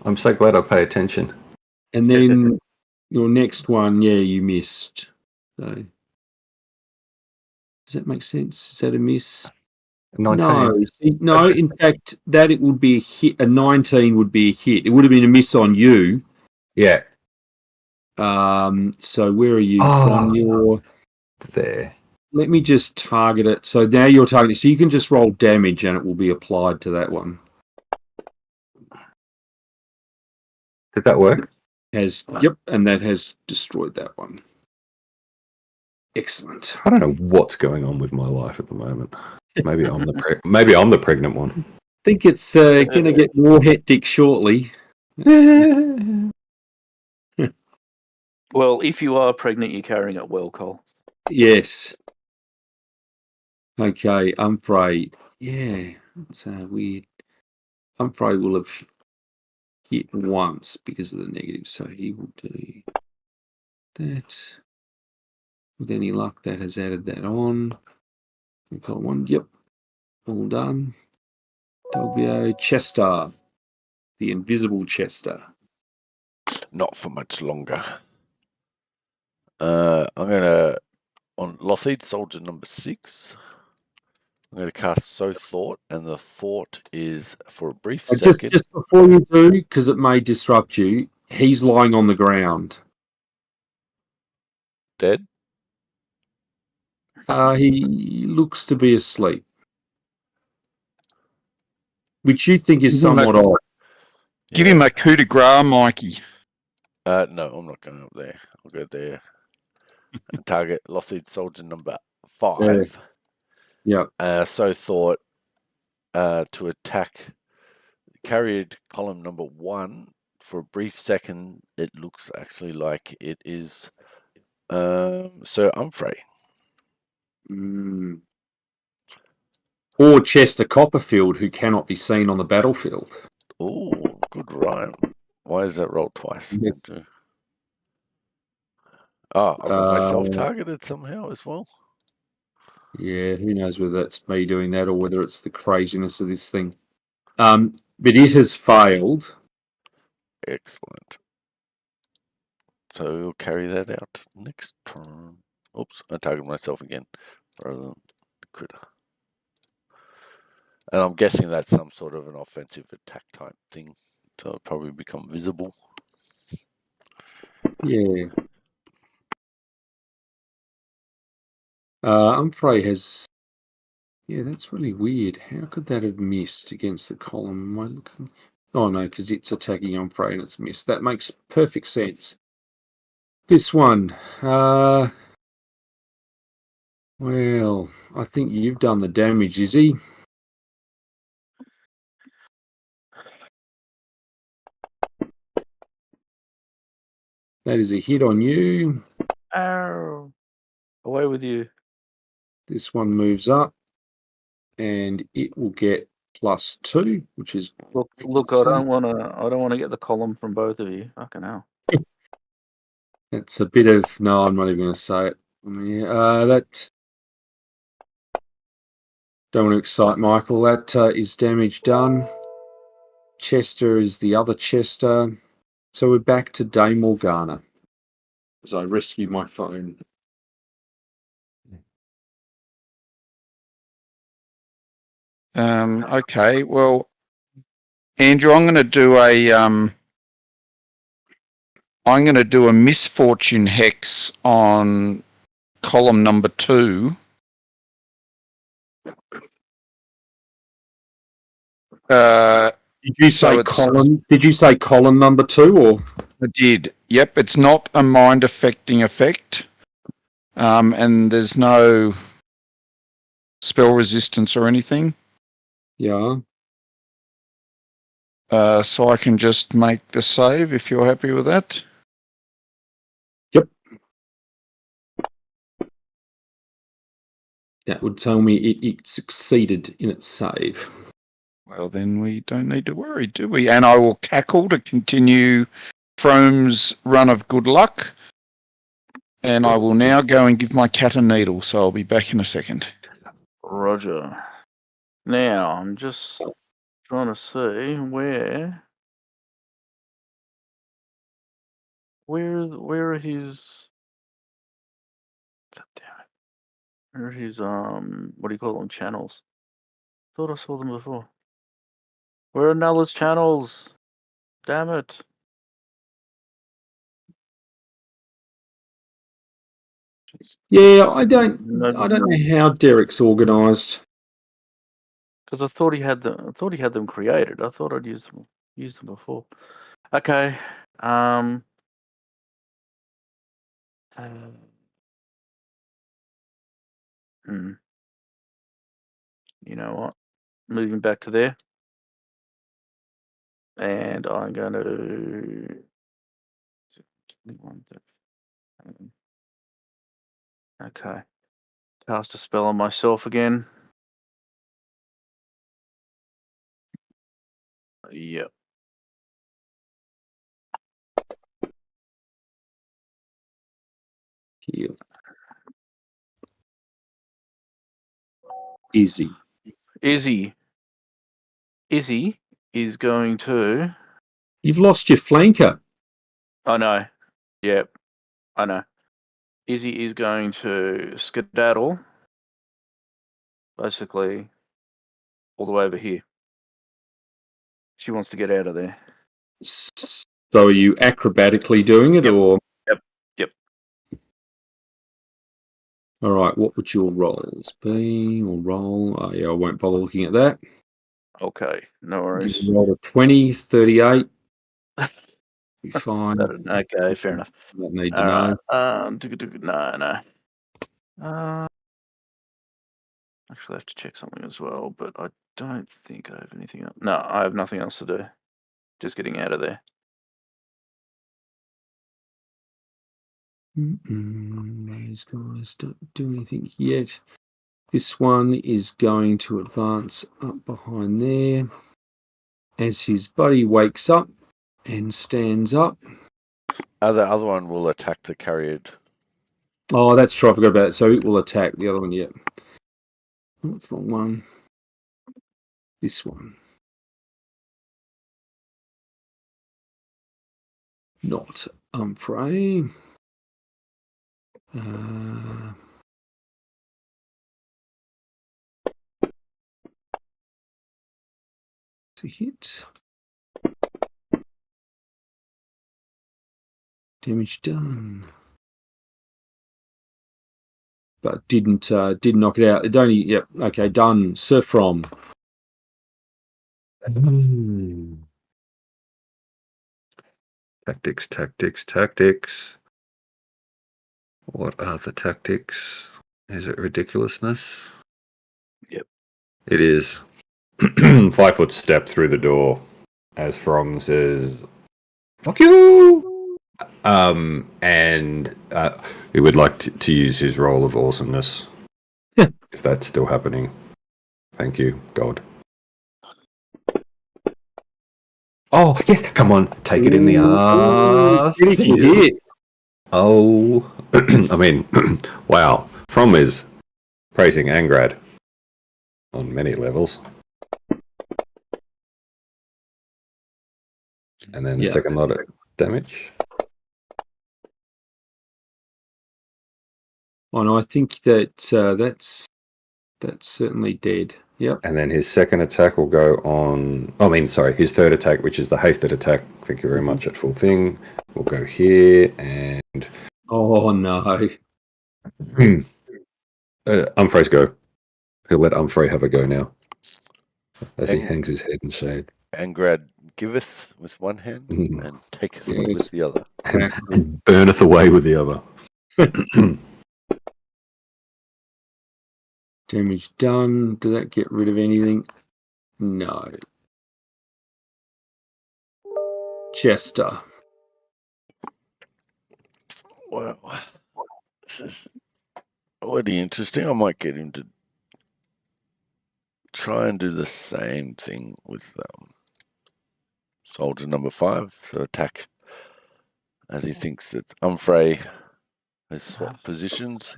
I'm so glad I pay attention. And then your next one, you missed. So does that make sense? Is that a miss? 19. No. In fact, that it would be a hit. A 19 would be a hit. It would have been a miss on you. Yeah. So where are you from? Your there. Let me just target it. So now you're targeting. So you can just roll damage, and it will be applied to that one. Did that work? Yep, and that has destroyed that one. Excellent. I don't know what's going on with my life at the moment. Maybe I'm the pregnant one. I think it's going to get more hectic shortly. Well, if you are pregnant, you're carrying it well, Cole. Yes. Okay, Humphrey. Yeah, it's weird. Humphrey will have hit once because of the negative, so he will do that. With any luck, that has added that on. Column 1, yep. All done. Dolbio, Chester. The invisible Chester. Not for much longer. I'm gonna on Lothid Soldier number 6. I'm gonna cast Sow Thought, and the thought is for a brief second. Just before you do, because it may disrupt you, he's lying on the ground. Dead. He looks to be asleep, which you think is somewhat odd. Give him a coup de grace, Mikey. No, I'm not going up there. I'll go there. And target Lothid Soldier number 5. Yeah. Sow Thought to attack carried column number 1 for a brief second. It looks actually like it is Sir Humphrey. Or Chester Copperfield, who cannot be seen on the battlefield. Oh, good rhyme. Why is that rolled twice? Yeah. Oh, I've got myself targeted somehow as well. Yeah, who knows whether that's me doing that or whether it's the craziness of this thing. But it has failed. Excellent. So we'll carry that out next turn. Oops, I targeted myself again rather than the critter. And I'm guessing that's some sort of an offensive attack type thing. So it'll probably become visible. Yeah. Humphrey has... Yeah, that's really weird. How could that have missed against the column? Am I looking... Oh, no, because it's attacking Humphrey and it's missed. That makes perfect sense. This one. Well, I think you've done the damage, Izzy. That is a hit on you. Ow. Away with you. This one moves up, and it will get +2, which is Look! I don't want to get the column from both of you. Fucking hell. That's a bit of no. I'm not even going to say it. That don't want to excite Michael. That is damage done. Chester is the other Chester. So we're back to Dame Morgana as I rescue my phone. Okay, well, Andrew, I'm going to do a misfortune hex on column number 2. Did you So say it's- column? Did you say column number 2 or? I did. Yep, it's not a mind affecting effect. And there's no spell resistance or anything. Yeah. So I can just make the save if you're happy with that. Yep. That would tell me it succeeded in its save. Well, then we don't need to worry, do we? And I will cackle to continue Frome's run of good luck. And I will now go and give my cat a needle, so I'll be back in a second. Roger. Now, I'm just trying to see where are his... God damn it. Where are his, what do you call them, channels? Thought I saw them before. Where are Nulla's channels? Damn it. Yeah, I don't No, know how Derek's organised. because I thought he had them created. I thought I'd used them before. Okay. You know what? Moving back to there. And I'm going to... Okay. Cast a spell on myself again. Yep. Here. Easy. Izzy is going to... You've lost your flanker. I know. Yep. I know. Izzy is going to skedaddle. Basically, all the way over here. She wants to get out of there. So are you acrobatically doing it, Yep. or? Yep. All right, what would your rolls be, or roll? Oh, yeah, I won't bother looking at that. Okay, no worries. You roll a 20, 38. Be fine. Okay, fair enough. Don't need to know. No. Actually, I have to check something as well, but I don't think I have anything else. No, I have nothing else to do. Just getting out of there. Those guys don't do anything yet. This one is going to advance up behind there as his buddy wakes up and stands up. The other one will attack the carrier. Oh, that's true. I forgot about it. So it will attack the other one. Yet. Oh, wrong one. This one. Not Humphrey. It's a hit. Damage done. But didn't knock it out. It only, yep, okay, done. Sir From. Tactics. What are the tactics? Is it ridiculousness? Yep. It is. 5-foot step through the door as From says, "Fuck you!" And he would like to use his role of awesomeness. Yeah. If that's still happening. Thank you, God. Oh, yes, come on, take it in the ass. Critical hit. Oh, I mean, wow. From is praising Angrad on many levels. And then the Yeah. second lot of damage. Oh, no, I think that that's certainly dead. Yep. And then his second attack will go on... his third attack, which is the hasted attack. Thank you very much at full thing. Will go here and... Oh, no. Humphrey's go. He'll let Humphrey have a go now. As he And- hangs his head in shade. Angrad giveth with one hand Mhm. and taketh Yes. with the other. And burneth away with the other. Damage done. Did that get rid of anything? No. Chester. Well, this is already interesting. I might get him to try and do the same thing with soldier number 5. So attack as he thinks that Umfrey has swapped positions.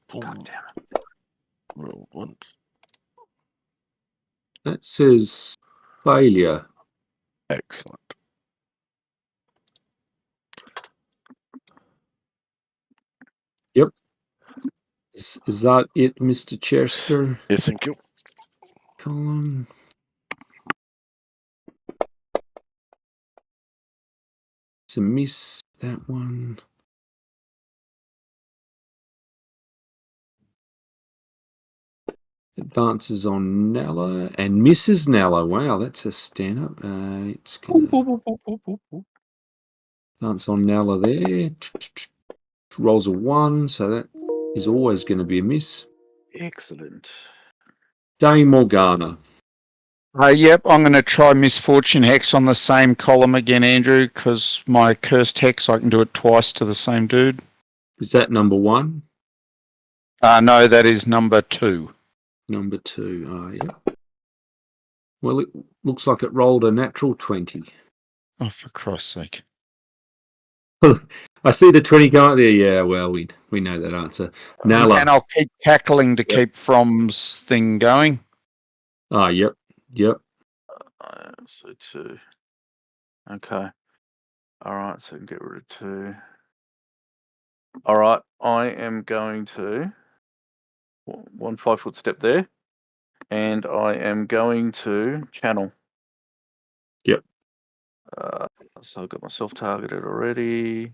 Boom. God damn it. Roll once. That says failure. Excellent. Is that it, Mr. Chester? Yes, thank you. Column. It's a miss, that one. Advances on Nella and misses Nella. Wow, that's a stand up. It's gonna advance on Nella there. Rolls a 1, so that is always going to be a miss. Excellent. Dame Morgana. Yep, I'm going to try Misfortune Hex on the same column again, Andrew, because my Cursed Hex, I can do it twice to the same dude. Is that number 1? No, that is number 2. Number 2. Yeah. Well, it looks like it rolled a natural 20. Oh, for Christ's sake. I see the 20 going there. Yeah, well, we know that answer. Nala. And I'll keep cackling to keep From's thing going. Ah, yep. So 2. Okay. All right, so get rid of 2. All right, I am going to 1 5-foot step there, and I am going to channel. Yep. So I've got myself targeted already.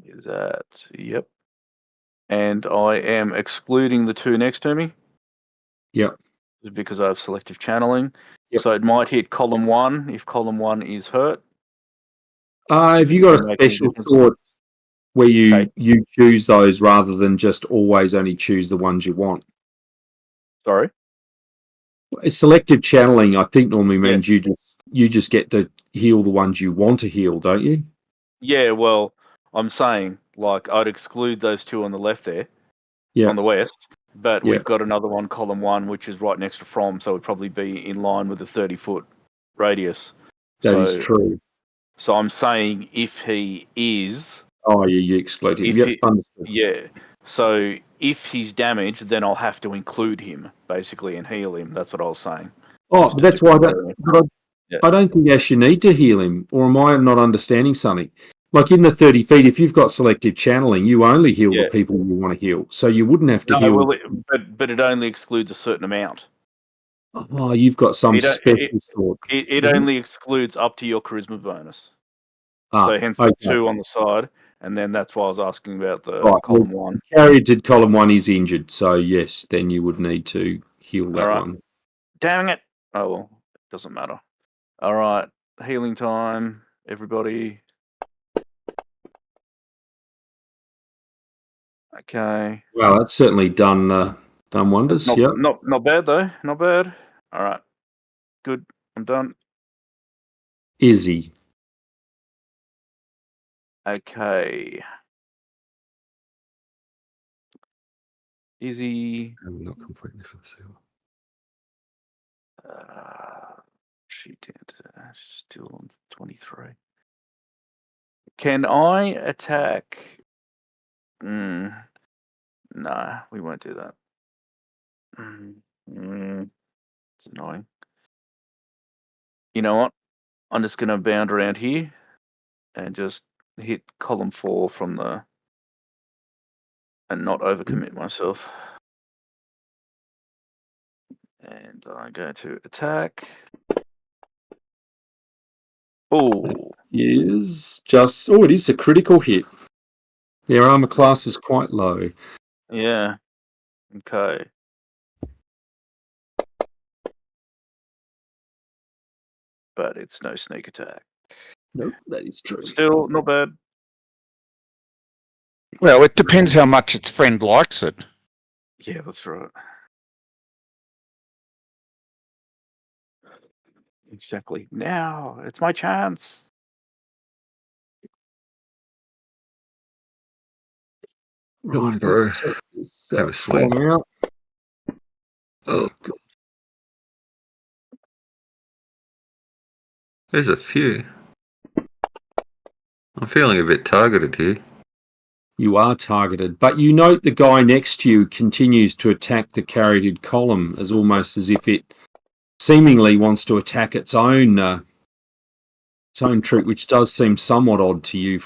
Is that, yep. And I am excluding the 2 next to me. Yep. Because I have selective channeling. Yep. So it might hit column 1 if column 1 is hurt. Have you got a Make any special difference. thought where you Okay. you choose those rather than just always only choose the ones you want? Sorry? Selective channeling, I think, normally means you just get to heal the ones you want to heal, don't you? Yeah, well, I'm saying, like, I'd exclude those 2 on the left there, Yeah. on the west, but Yeah. we've got another one, column 1, which is right next to From, so it'd probably be in line with the 30-foot radius. That is true. So I'm saying if he is... Oh, you exclude him. If Yep, he- understood. Yeah. So if he's damaged, then I'll have to include him, basically, and heal him. That's what I was saying. Oh, Just to that's why Yeah. I don't think you actually need to heal him, or am I not understanding something? Like in the 30 feet, if you've got selective channeling, you only heal the people you want to heal. So you wouldn't have to heal. Well, but it only excludes a certain amount. Oh, you've got some special sort. It only excludes up to your charisma bonus. So hence the 2 on the side, and then that's why I was asking about the column 1. Carried column 1 is injured, so yes, then you would need to heal that one. Dang it! Oh well, it doesn't matter. All right, healing time, everybody. Okay. Well, that's certainly done wonders. Yep. Not bad though. Not bad. All right. Good. I'm done. Izzy. Okay. Izzy. I'm not completely for the seal. She did. Still on 23. Can I attack? No, we won't do that. It's annoying. You know what? I'm just going to bound around here and just hit column 4 from the... and not overcommit myself. And I go to attack. Oh. Is just... Oh, it is a critical hit. Their armor class is quite low. Yeah. Okay. But it's no sneak attack. Nope, that is true. Still not bad. Well, it depends how much its friend likes it. Yeah, that's right. Exactly. Now it's my chance. Come on, bro. let's check this, Have a swing. form out. Oh, God. There's a few. I'm feeling a bit targeted here. You are targeted, but you note the guy next to you continues to attack the carroted column as almost as if it seemingly wants to attack its own troop, which does seem somewhat odd to you,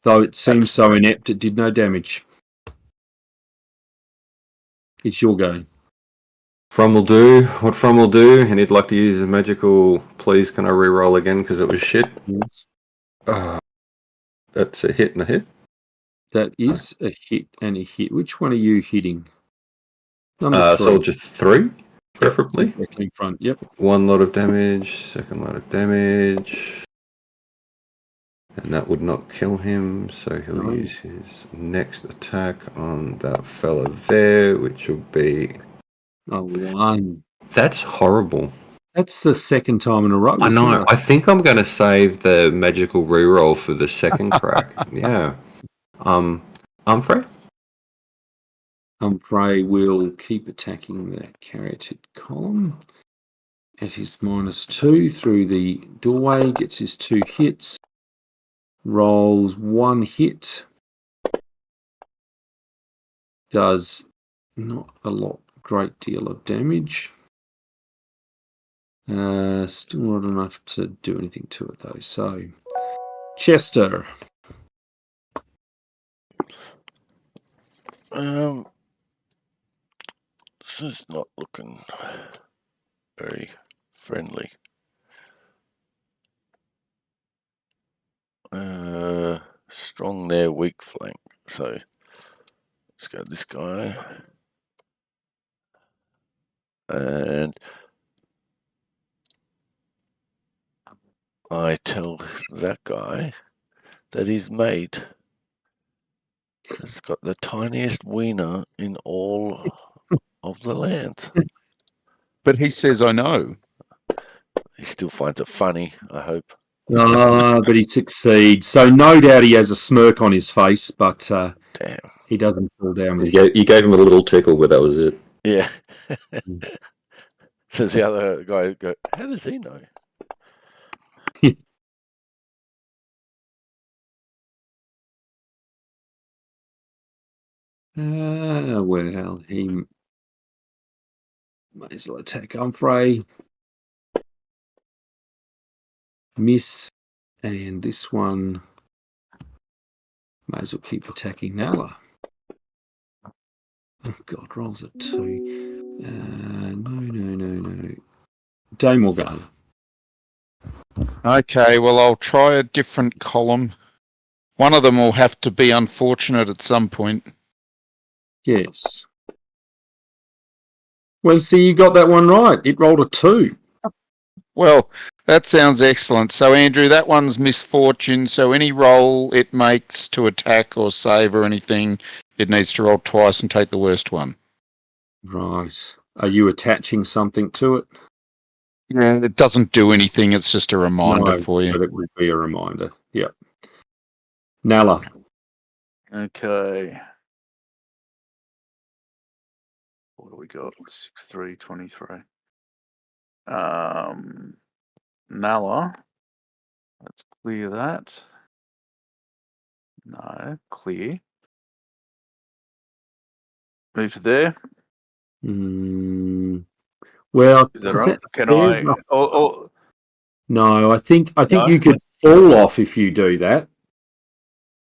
though it seems so inept it did no damage. It's your go. From will do what From will do, and he'd like to use a magical. Please, can I re-roll again because it was shit? Yes. That's a hit and a hit. That is a hit and a hit. Which one are you hitting? Number 3. Soldier 3, preferably. Directly in front. Yep. 1 lot of damage, 2nd lot of damage. And that would not kill him, so he'll use his next attack on that fella there, which will be... A 1. That's horrible. That's the second time in a row. I isn't know. it? I think I'm going to save the magical reroll for the second crack. Yeah. Humphrey? Humphrey will keep attacking the carroted column at his -2 through the doorway, gets his 2 hits, rolls 1 hit, does not a great deal of damage. Still not enough to do anything to it though. So, Chester. This is not looking very friendly. Strong there, weak flank. So let's go this guy. And I tell that guy that his mate has got the tiniest wiener in all of the land. But he says, I know. He still finds it funny, I hope. But he succeeds. So no doubt he has a smirk on his face, but Damn. he doesn't fall down. You gave him a little tickle, but that was it. Yeah. Says the other guy, go, how does he know? Well, he may as well attack Humphrey. Miss, and this one may as well keep attacking Nala. Oh God, rolls a 2. No. Dame Morgana. Okay, well, I'll try a different column. One of them will have to be unfortunate at some point. Yes. Well, see, you got that one right. It rolled a 2. Well, that sounds excellent. So, Andrew, that one's misfortune. So any roll it makes to attack or save or anything, it needs to roll twice and take the worst one. Right. Are you attaching something to it? Yeah, it doesn't do anything. It's just a reminder for you. But it would be a reminder. Yep. Nala. Okay. What do we got? 6-3, 23. Nala. Let's clear that. No, clear. Move to there. Well, Is that right? Can I? No, I think No? you could fall off if you do that.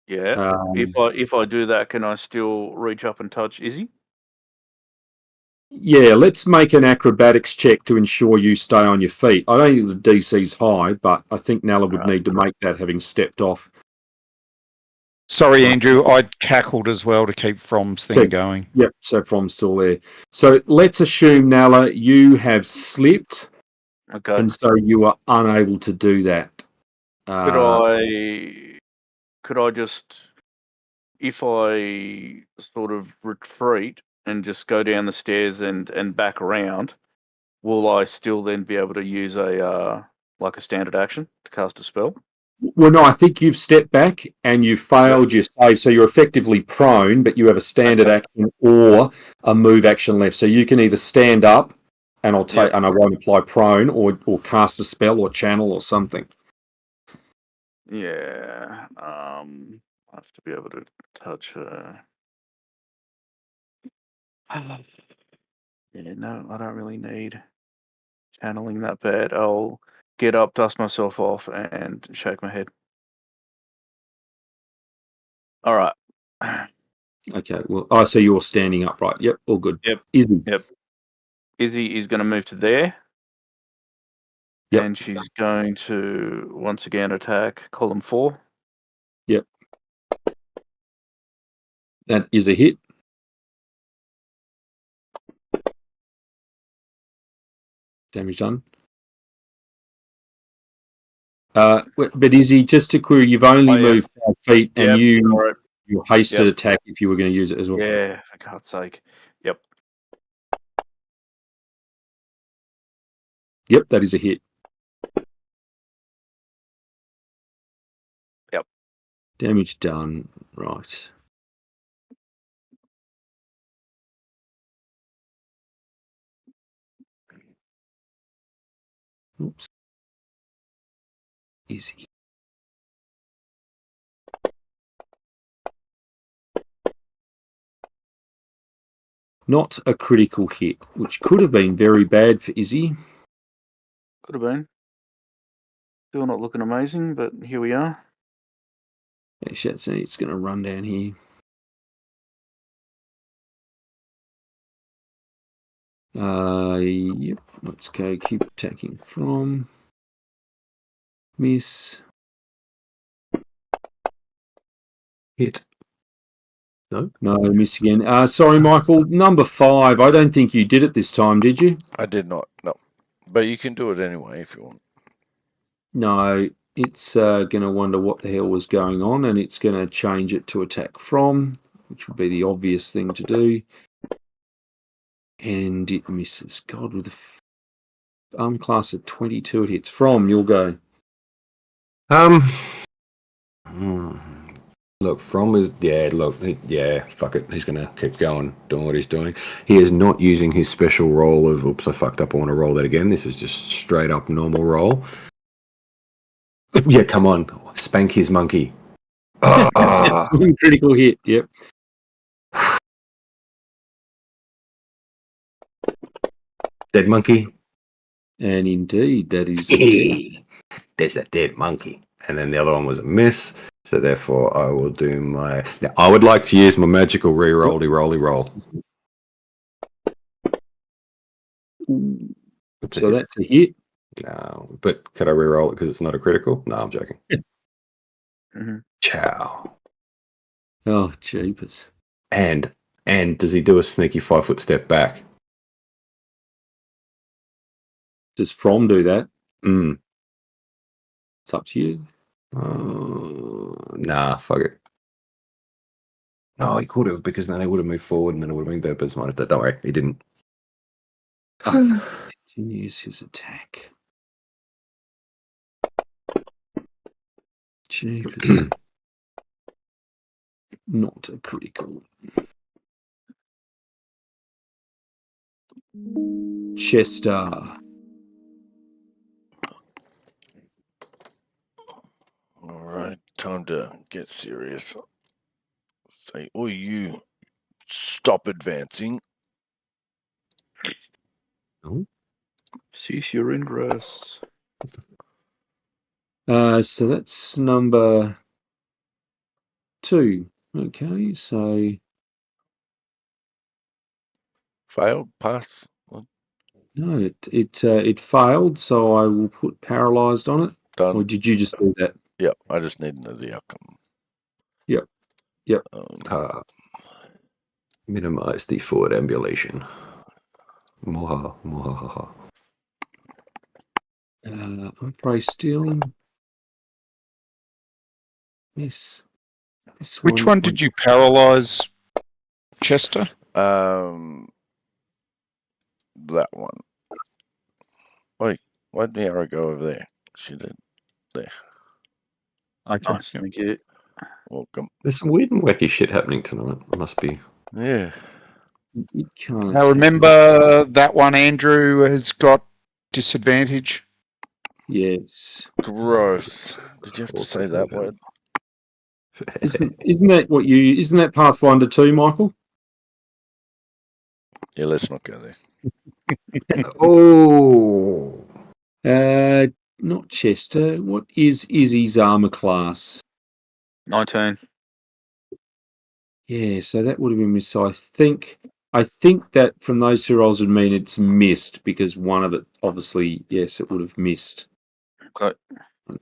Yeah. If I do that, can I still reach up and touch Izzy? Yeah, let's make an acrobatics check to ensure you stay on your feet. I don't think the DC's high, but I think Nala would need to make that having stepped off. Sorry, Andrew, I cackled as well to keep From's thing So- going. Yep, so From's still there. So let's assume, Nala, you have slipped, Okay. and so you are unable to do that. Could I just, if I sort of retreat and just go down the stairs and back around, will I still then be able to use a like a standard action to cast a spell? Well, no, I think you've stepped back and you failed your save, so you're effectively prone, but you have a standard action or a move action left. So you can either stand up, and I'll take, and I won't apply prone, or cast a spell or channel or something. Yeah. I have to be able to touch her. Yeah, no, I don't really need channeling that bad. I'll get up, dust myself off, and shake my head. All right. Okay. Well, I see you're standing upright. Yep. All good. Yep. Izzy. Yep. Izzy is going to move to there. Yep. And she's going to once again attack column 4. Yep. That is a hit. Damage done. But Izzy, just to query, you've only moved 5 feet, and your hasted attack if you were going to use it as well. Yeah, for God's sake. Yep. Yep, that is a hit. Yep. Damage done. Right. Oops. Easy. Not a critical hit, which could have been very bad for Izzy. Could have been. Still not looking amazing, but here we are. Actually, it's going to run down here. Yep. Let's go. Keep attacking from. Miss. Hit. No, miss again. Sorry, Michael. Number 5. I don't think you did it this time, did you? I did not. No, but you can do it anyway if you want. No, it's going to wonder what the hell was going on, and it's going to change it to attack from, which would be the obvious thing to do. And it misses. God, with the arm class at 22, it hits. From, you'll go. Look, From is fuck it. He's gonna keep going, doing what he's doing. He is not using his special roll of oops, I fucked up, I want to roll that again. This is just straight up normal roll. Yeah, come on. Spank his monkey. Critical hit, yep. Dead monkey. And indeed, that is There's a dead monkey. And then the other one was a miss. So therefore, I will do my. Now, I would like to use my magical re-rolly roll. So that's a hit. No, but could I re-roll it because it's not a critical? No, I'm joking. Mm-hmm. Ciao. Oh, jeepers. And does he do a sneaky 5-foot step back? Does From do that? Mm. It's up to you. Nah, fuck it. No, he could have, because then he would have moved forward and then it would have been there, but it's minus that. Don't worry, he didn't. Continues his attack. Jeepers. Not a critical. Chester. All right, time to get serious. Say, oh, you stop advancing. Oh. Cease your ingress. So that's number 2. Okay, so Failed, pass. no, it failed. So I will put paralyzed on it. Done. Or did you just do that? Yep, I just need to know the outcome. Yep. Minimize the forward ambulation. Mwahaha, mwahaha. Umbre still. Yes. Which one did you paralyze, Chester? That one. Wait, why did the arrow go over there? She did. There. Okay. Nice, thank you. Welcome. There's some weird and wacky shit happening tonight. Must be. Yeah. You can't Now remember that one, Andrew, has got disadvantage. Yes. Gross. Did you have to say that word? Isn't that what you? Isn't that Pathfinder 2, Michael? Yeah, let's not go there. Oh. Not Chester. What is Izzy's armor class? 19. Yeah, so that would have been missed. So I think that from those two rolls would mean it's missed because one of it, obviously, yes, it would have missed. Okay.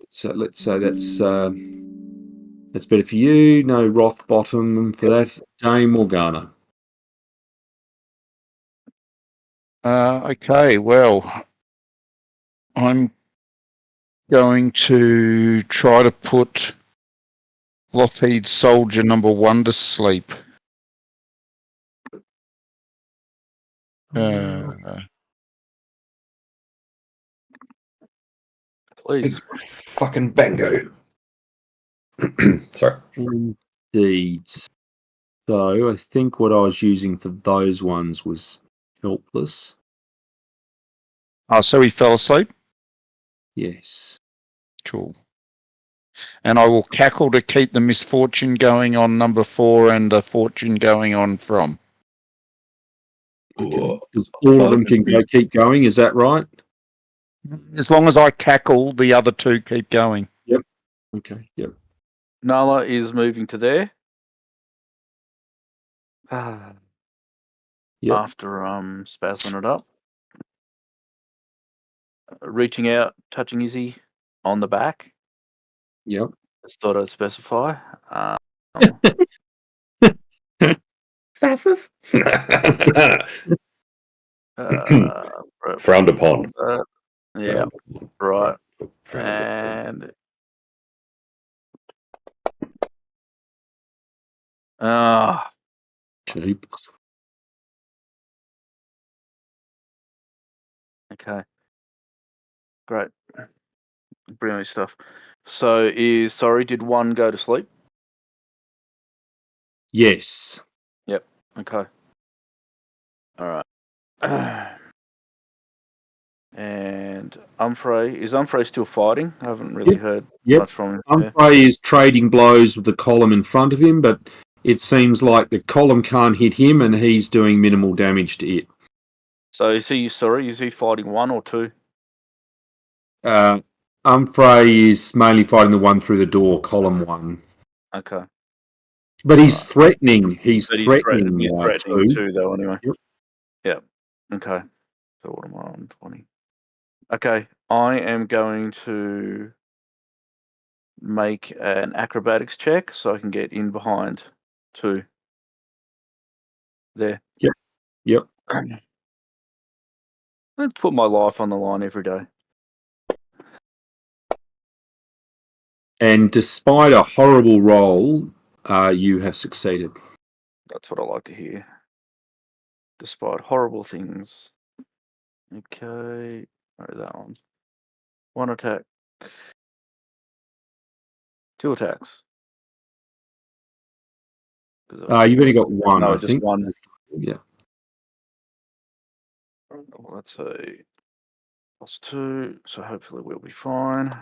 So let's say that's better for you. No Roth bottom for that. Dame Morgana. Okay, well, I'm going to try to put Lockheed Soldier number 1 to sleep. Please. Fucking bango. Sorry. Indeed. So I think what I was using for those ones was helpless. Oh, so he fell asleep? Yes. Cool. And I will cackle to keep the misfortune going on number 4 and the fortune going on from. Okay. 'Cause all of them can keep going. Is that right? As long as I cackle, the other 2 keep going. Okay. Yep. Nala is moving to there. Yep. After spasming it up. Reaching out, touching Izzy on the back. Yep. Just thought I'd specify. Frowned upon. Yeah, right. Frowned upon. And Cheap. okay. Great. Brilliant stuff. So did 1 go to sleep? Yes. Okay. Alright. And is Umfrey still fighting? I haven't really heard much from him. Umbre is trading blows with the column in front of him, but it seems like the column can't hit him and he's doing minimal damage to it. So is he fighting 1 or 2? Umbre is mainly fighting the one through the door, column 1. Okay. But he's threatening. He's But threatening. He's threatening 2 though, anyway. Yep. Okay. So what am I on? 20. Okay. I am going to make an acrobatics check so I can get in behind 2. There. Yep. Let's put my life on the line every day. And despite a horrible roll, you have succeeded. That's what I like to hear. Despite horrible things. Okay. Where that one? 1 attack. 2 attacks. You've only got 1, No, I just think. 1. Yeah. Well, that's a +2, so hopefully we'll be fine.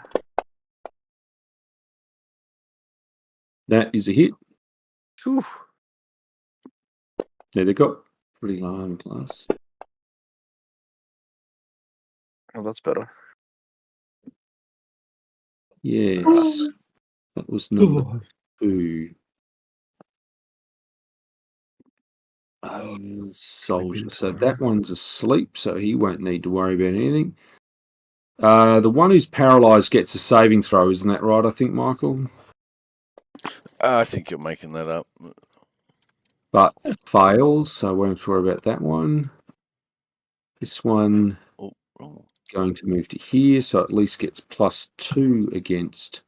That is a hit. Whew. Yeah, they've got pretty low armor class. Oh, that's better. Yes. That was number 2. Soldier. So that one's asleep, so he won't need to worry about anything. The one who's paralyzed gets a saving throw, isn't that right? I think, Michael. I think you're making that up. but fails, so I won't worry about that one. This one Oh. going to move to here, so at least gets +2 against.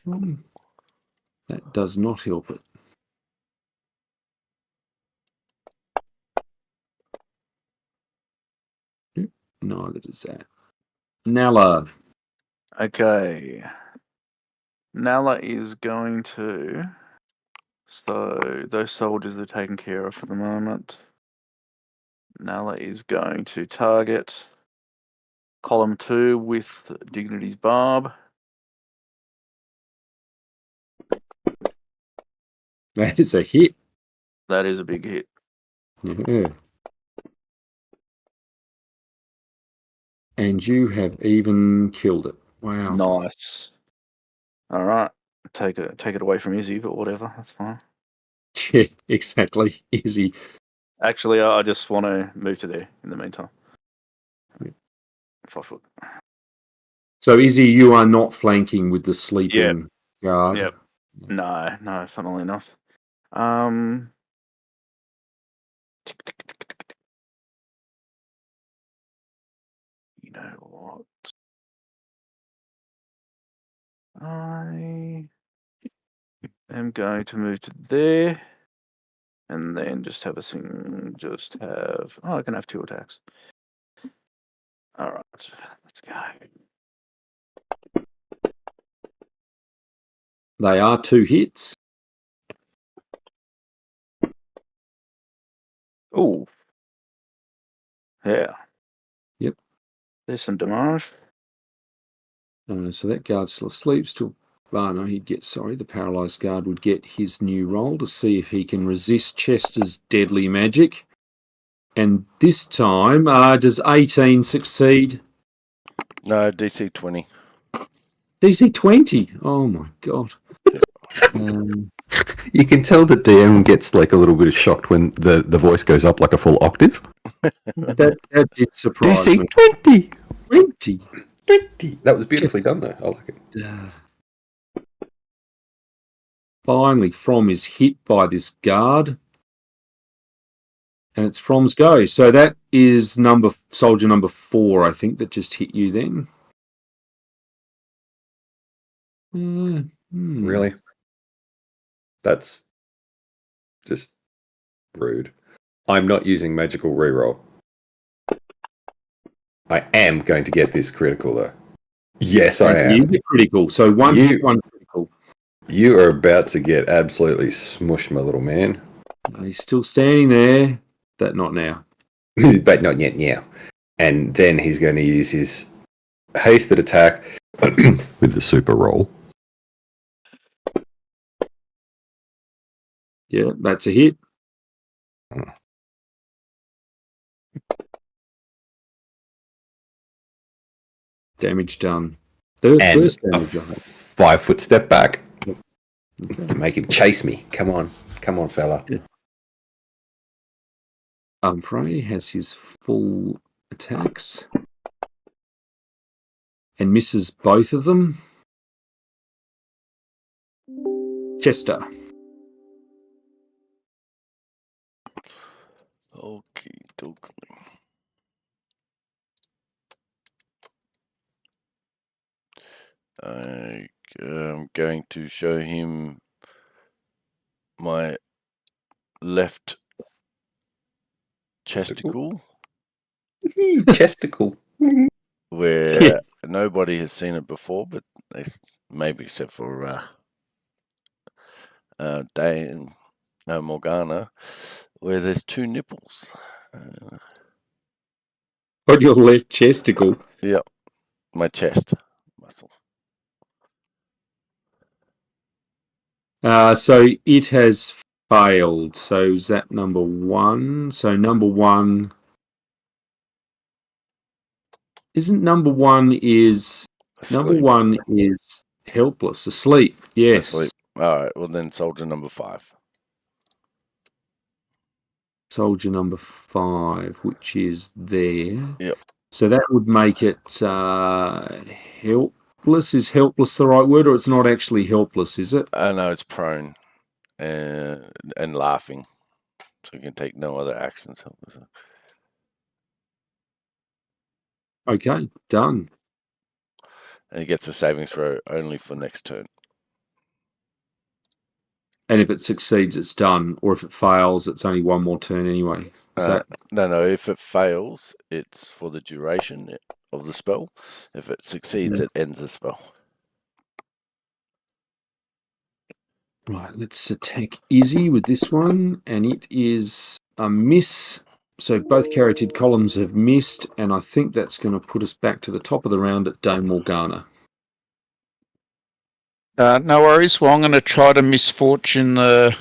That does not help it. Neither does that. Nala. Okay. Nala is going to. So those soldiers are taken care of for the moment. Nala is going to target column 2 with Dignity's Barb. That is a hit. That is a big hit. Yeah. And you have even killed it. Wow. Nice. All right. Take it away from Izzy, but whatever. That's fine. Yeah, exactly. Easy. Actually, I just want to move to there in the meantime. 5 foot. So, Izzy, you are not flanking with the sleeping guard. Yep. No, funnily enough. You know what? I am going to move to there, and then just have Oh, I can have 2 attacks. All right, let's go. They are 2 hits. Oh, yeah. Yep. There's some damage. So that guard's still asleep. No, the paralyzed guard would get his new roll to see if he can resist Chester's deadly magic. And this time, does 18 succeed? No, DC 20. DC 20. Oh my god. You can tell the DM gets like a little bit shocked when the voice goes up like a full octave. That did surprise DC me. 20. 20. 20. That was beautifully done though. I like it. Finally, From is hit by this guard. And it's From's go. So that is soldier number 4, I think, that just hit you then. Really? That's just rude. I'm not using magical reroll. I am going to get this critical though. Yes, I am. You get critical. So one critical. You are about to get absolutely smushed, my little man. He's still standing there. Not now. But not yet now. And then he's going to use his hasted attack with the super roll. Yeah, that's a hit. Damage done. First damage. 5 foot step back Okay. to make him chase me. Come on, fella. Yeah. Frey has his full attacks and misses both of them. Chester. Okay, dokie. I'm going to show him my left chesticle. Chesticle. Where nobody has seen it before, but maybe except for Day and Morgana, where there's 2 nipples. On your left chesticle. Yep, my chest muscle. So it has failed. So zap number 1. So number 1 isn't number 1 is Asleep. number 1 is helpless, asleep. Yes. Asleep. All right. Well, then soldier number 5. Soldier number 5, which is there. Yep. So that would make it helpless? Is helpless the right word, or it's not actually helpless, is it? No, it's prone and laughing. So you can take no other actions. Okay, done. And he gets a savings throw only for next turn. And if it succeeds, it's done. Or if it fails, it's only one more turn anyway. Is that No. If it fails, it's for the duration of the spell. If it succeeds, it ends the spell. right? Let's attack Izzy with this one, and it is a miss. So both carotid columns have missed, and I think that's going to put us back to the top of the round at Dame Morgana. No worries. Well, I'm going to try to misfortune the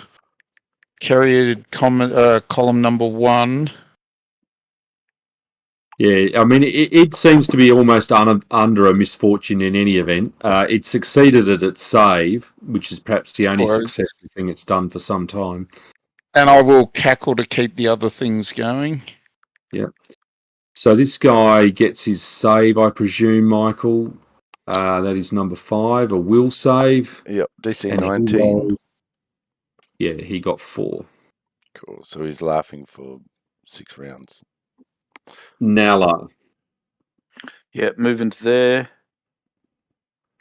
column number 1. Yeah, I mean, it seems to be almost under a misfortune in any event. It succeeded at its save, which is perhaps the only successful thing it's done for some time. And I will cackle to keep the other things going. Yeah. So this guy gets his save, I presume, Michael. That is number 5, a will save. Yep, DC And 19. He got 4. Cool. So he's laughing for 6 rounds. Nala. Yeah, moving to there.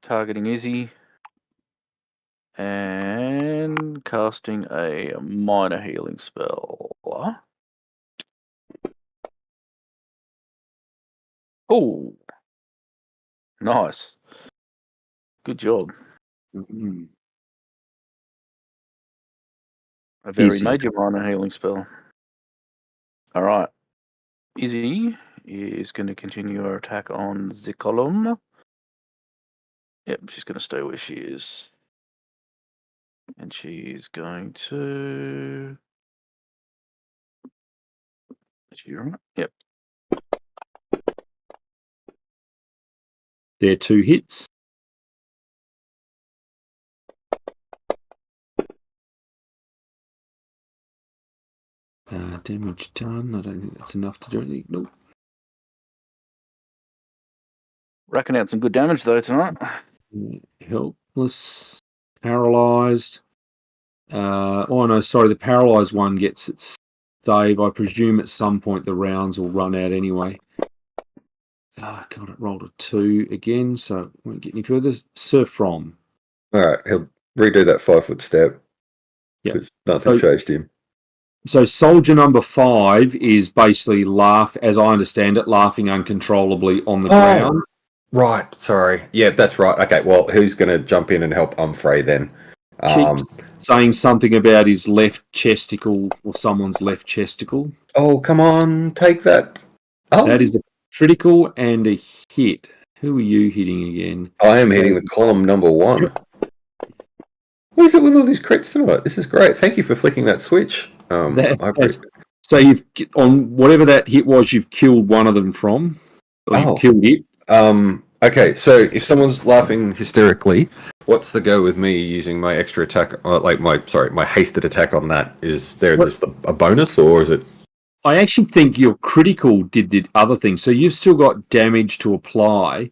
Targeting Izzy. And casting a minor healing spell. Oh, nice. Good job. Mm-hmm. A very Easy. major minor healing spell. All right. Izzy is going to continue her attack on the column. Yep, she's going to stay where she is. And she's going to... Is she right? Yep. They're 2 hits. Damage done. I don't think that's enough to do anything. Nope. Racking out some good damage, though, tonight. Helpless. Paralyzed. The paralyzed one gets its save. I presume at some point the rounds will run out anyway. God, it rolled a 2 again, so it won't get any further. Sir From. All right, he'll redo that 5-foot step. Yeah. Because nothing chased him. So soldier number 5 is basically as I understand it, laughing uncontrollably on the ground. Right, sorry. Yeah, that's right. Okay, well, who's going to jump in and help Umfrey then? Keeps saying something about his left chesticle or someone's left chesticle. Oh, come on, take that. Oh. That is a critical and a hit. Who are you hitting again? I am hitting the column number 1. What is it with all these crits tonight? This is great. Thank you for flicking that switch. So you've, on whatever that hit was, you've killed one of them from. Or you've killed it. Okay, so if someone's laughing hysterically, what's the go with me using my extra attack, my hasted attack on that? Is there just a bonus, or is it? I actually think your critical did the other thing. So you've still got damage to apply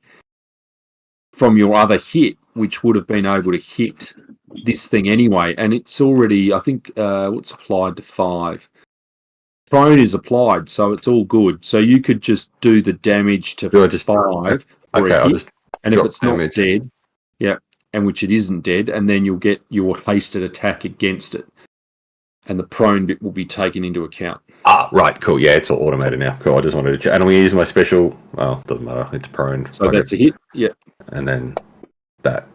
from your other hit, which would have been able to hit this thing anyway. And it's already, I think, what's applied to 5? Prone is applied, so it's all good. So you could just do the damage to 5 for a hit, and if it's not dead, and which it isn't dead, and then you'll get your hasted attack against it, and the prone bit will be taken into account. Right, cool. Yeah, it's all automated now. Cool. I just wanted to check. And I'm going to use my special. Well, doesn't matter. It's prone. So that's a hit. Yeah. And then that.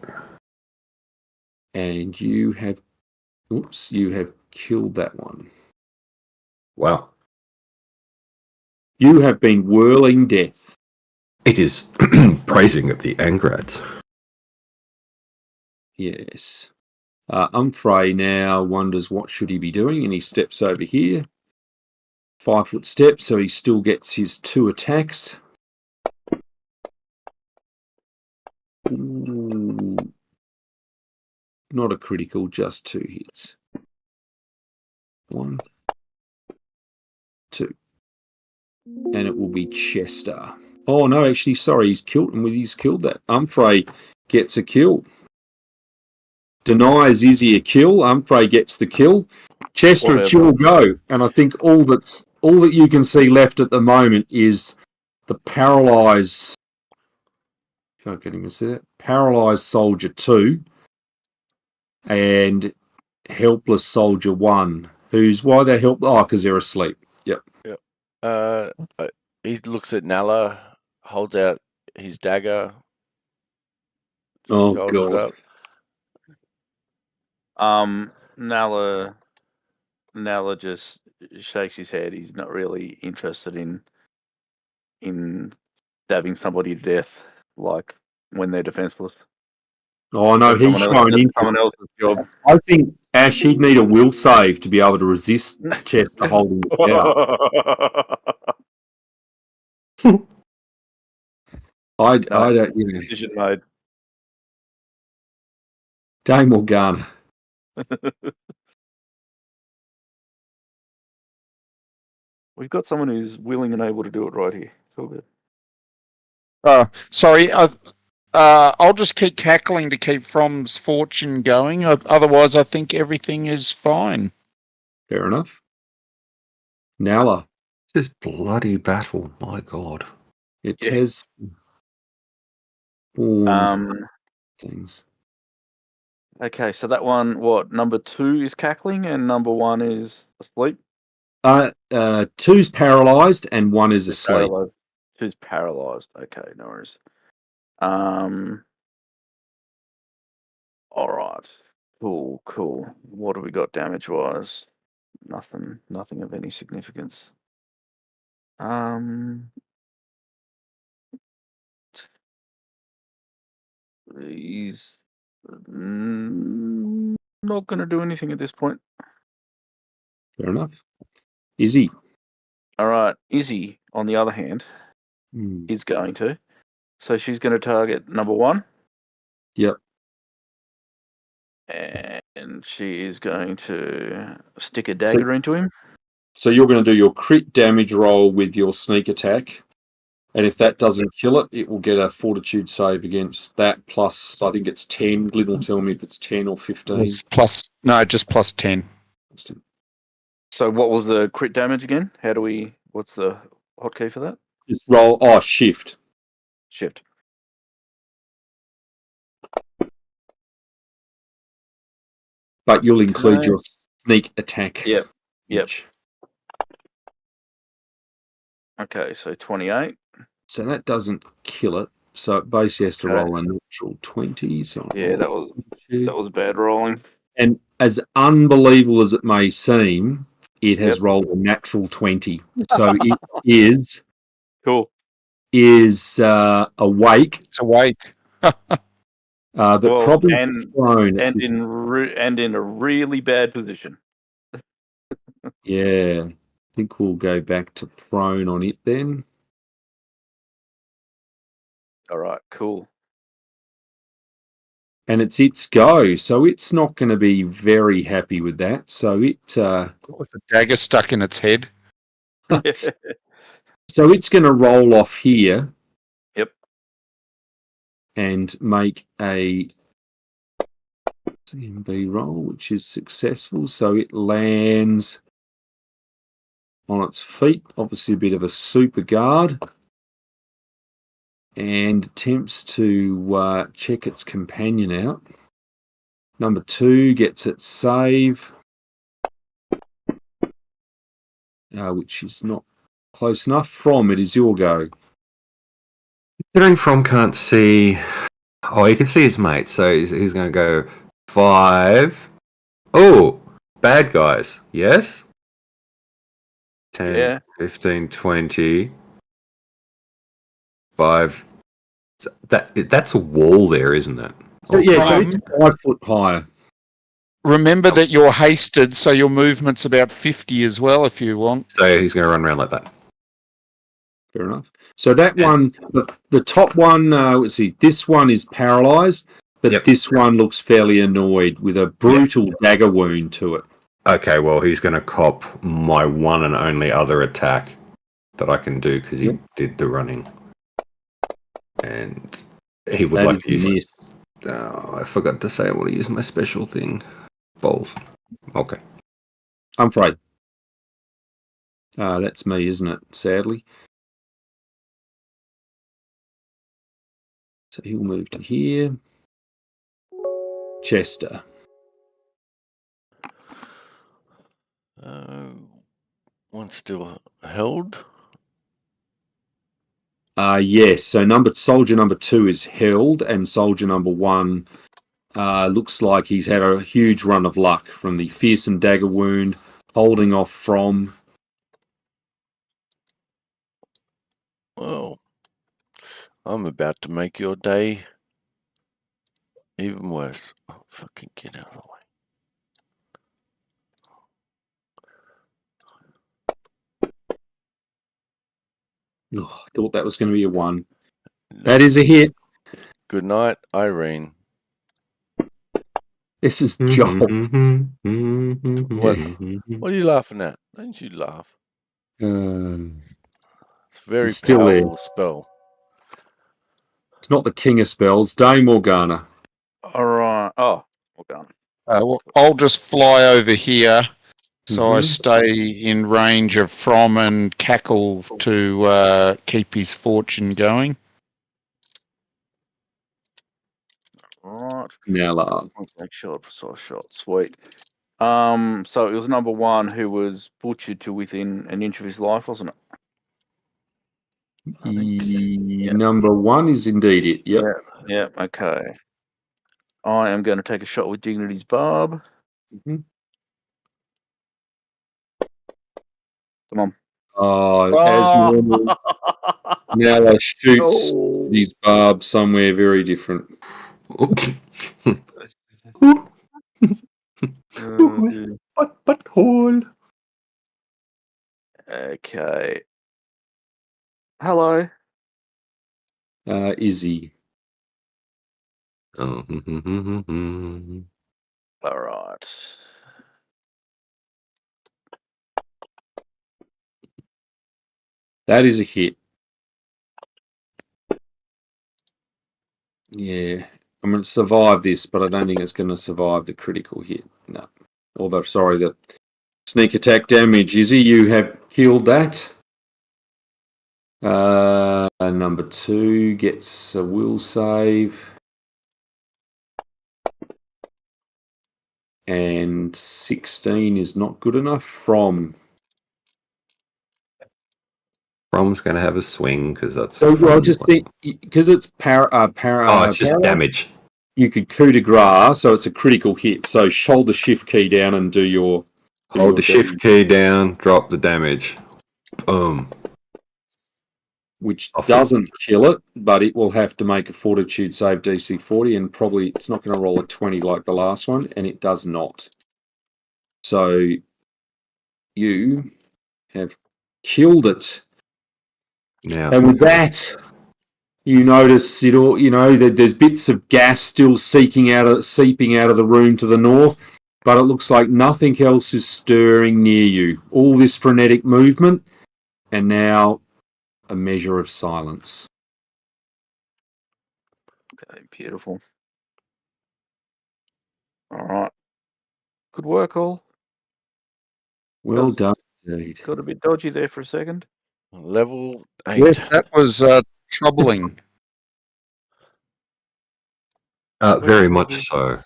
And you have killed that one. Wow. You have been whirling death. It is praising of the Angrads. Yes. Umfrey now wonders what should he be doing, and he steps over here. 5-foot step, so he still gets his 2 attacks. Ooh. Not a critical, just 2 hits. 1, 2. And it will be Chester. Oh no, actually, sorry, he's killed, and he's killed that. Humphrey gets a kill. Denies Izzy a kill. Humphrey gets the kill. Chester, it's your go, and I think all that you can see left at the moment is the paralysed. Can't get him to see that. Paralysed Soldier 2 and Helpless Soldier 1. Why they help? Oh, because they're asleep. Yep. He looks at Nala, holds out his dagger. Oh, shoulders God. up. Nala just shakes his head. He's not really interested in stabbing somebody to death, like when they're defenseless. Oh no, he's showing interest. Someone else's job. I think Ash, he'd need a will save to be able to resist Chester holding the shout. I don't, you know. Decision made. Dame Morgana. We've got someone who's willing and able to do it right here. It's all good. Sorry, I'll just keep cackling to keep From's fortune going. Otherwise, I think everything is fine. Fair enough. Nala. This bloody battle, my God. It has things. Okay, so that one, number 2 is cackling and number 1 is asleep? 2's paralysed and 1 is asleep. 2's paralysed. Okay, no worries. All right. Cool. What have we got damage-wise? Nothing of any significance. He's not going to do anything at this point. Fair enough. Izzy. All right. Izzy, on the other hand, is going to. So she's going to target number 1. Yep. And she is going to stick a dagger into him. So you're going to do your crit damage roll with your sneak attack. And if that doesn't kill it, it will get a fortitude save against that plus, I think it's 10. Glyn will tell me if it's 10 or 15. It's just plus 10. So what was the crit damage again? What's the hotkey for that? Just roll, shift. Shift. But you'll include your sneak attack. Yep. Okay, so 28. So that doesn't kill it. So it basically has to roll a natural 20. So yeah, that was bad rolling. And as unbelievable as it may seem, it has rolled a natural 20. So it is cool. Is awake. It's awake. But probably prone and in a really bad position. Yeah, I think we'll go back to prone on it then. All right, cool. And it's its go, so it's not going to be very happy with that. So it with the dagger stuck in its head. So it's going to roll off here. Yep. And make a CMB roll, which is successful. So it lands on its feet, obviously a bit of a super guard, and attempts to check its companion out. Number 2 gets its save, which is not close enough. From it is your go. Considering From can't see... Oh, he can see his mate, so he's going to go 5. Oh, bad guys, yes? 10, 15, 20... 5. That's a wall there, isn't it? So, so it's 5 foot higher. Remember that you're hasted, so your movement's about 50 as well, if you want. So he's going to run around like that. Fair enough. So that one, the top one, let's see, this one is paralysed, but this one looks fairly annoyed with a brutal dagger wound to it. Okay, well, he's going to cop my one and only other attack that I can do because he did the running. And he would That like is to use. a miss. I forgot to say I want to use my special thing. Bowls. Okay. I'm afraid. That's me, isn't it? Sadly. So he'll move to here. Chester. One still held. Yes. So soldier number 2 is held, and soldier number 1 looks like he's had a huge run of luck from the fearsome dagger wound, holding off from. Well, I'm about to make your day even worse. Oh, fucking get out of the way. Thought that was going to be a 1. That is a hit. Good night, Irene. This is Joel. What are you laughing at? Don't you laugh? It's a very He's still there. powerful spell. It's not the king of spells. Dame Morgana. All right. Oh, well done. I'll just fly over here so I Mhm. stay in range of From and Cackle to keep his fortune going. All right. Now, Make sure precise shot. Sweet. So it was number 1 who was butchered to within an inch of his life, wasn't it? I think. number 1 is indeed it. Yep. Yeah. Okay. I am going to take a shot with Dignity's Barb. Mhm. Come on. As normal, Nala shoots Oh. his barb somewhere very different. Butthole. Okay. Hello. Izzy. Oh. All right. That is a hit. Yeah. I'm going to survive this, but I don't think it's going to survive the critical hit. No. Although, sorry, the sneak attack damage. Izzy, you have killed that. Number 2 gets a will save. And 16 is not good enough. From's going to have a swing because that's. So well, just think because it's it's just damage. You could coup de grace, so it's a critical hit. So hold the shift key down and do your. Hold the shift key down, drop the damage. Boom. Which doesn't kill it, but it will have to make a fortitude save DC 40, and probably it's not going to roll a 20 like the last one, and it does not. So you have killed it. Now, And with that, you notice it all. You know that there's bits of gas still seeping out of the room to the north, but it looks like nothing else is stirring near you. All this frenetic movement, and now a measure of silence. Okay, beautiful. All right. Good work, all. Well done, indeed. Got a bit dodgy there for a second. Level 8. Yes. That was troubling. Very much so.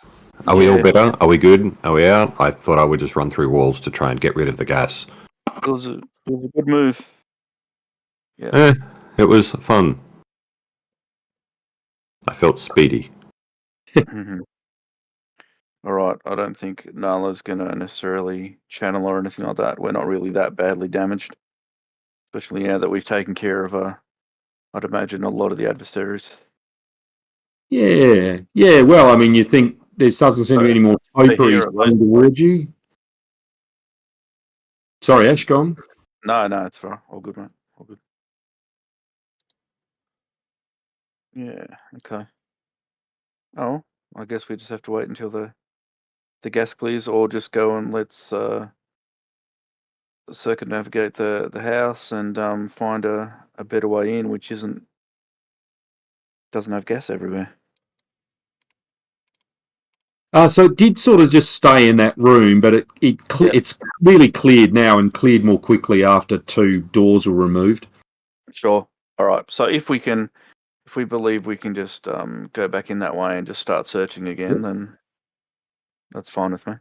Are we all better? Are we good? Are we out? I thought I would just run through walls to try and get rid of the gas. It was a good move. Yeah. It was fun. I felt speedy. Mhm. All right. I don't think Nala's going to necessarily channel or anything like that. We're not really that badly damaged, especially now that we've taken care of, I'd imagine, a lot of the adversaries. Yeah. Well, I mean, you think there doesn't seem to be any more topiaries hero, coming towards you. Sorry, Ash, go on. No, it's fine. All good, mate. All good. Yeah. Okay. Oh, I guess we just have to wait until the gas clears, or just go and let's circumnavigate the house and find a better way in, which isn't doesn't have gas everywhere. So it did sort of just stay in that room, but it's really cleared now and cleared more quickly after 2 doors were removed. Sure. All right. So if we believe we can just go back in that way and just start searching again, then that's fine with me.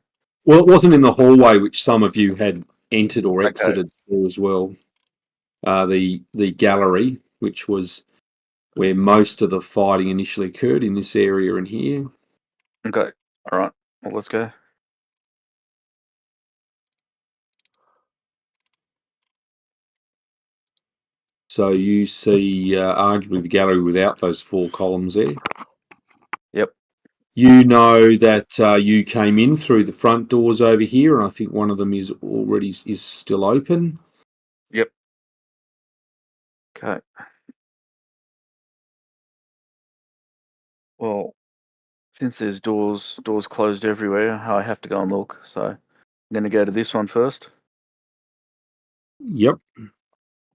Well, it wasn't in the hallway, which some of you had entered or exited through as well. The gallery, which was where most of the fighting initially occurred, in this area in here. Okay. All right. Well, let's go. So you see arguably the gallery without those 4 columns there. Yep. You know that you came in through the front doors over here, and I think one of them is still open. Yep. Okay. Well, since there's doors closed everywhere, I have to go and look. So I'm going to go to this one first. Yep.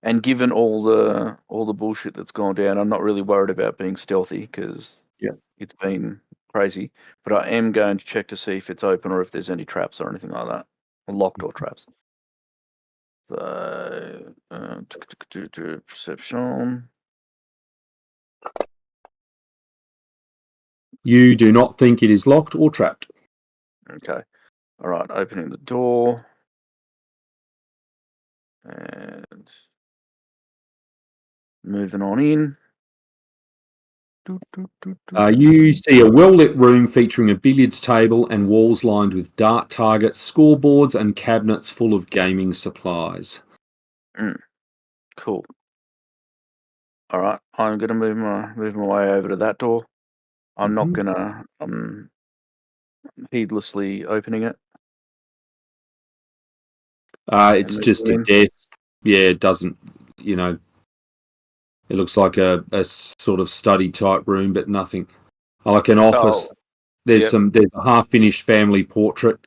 And given all the bullshit that's gone down, I'm not really worried about being stealthy because it's been crazy. But I am going to check to see if it's open or if there's any traps or anything like that, or locked or traps. So perception. You do not think it is locked or trapped. Okay. All right. Opening the door. And moving on in. You see a well-lit room featuring a billiards table and walls lined with dart targets, scoreboards, and cabinets full of gaming supplies. Cool. All right. I'm going to move my way over to that door. I'm not going to heedlessly opening it. It's just a desk. Yeah, it doesn't, it looks like a sort of study type room, but nothing like an office. There's a half-finished family portrait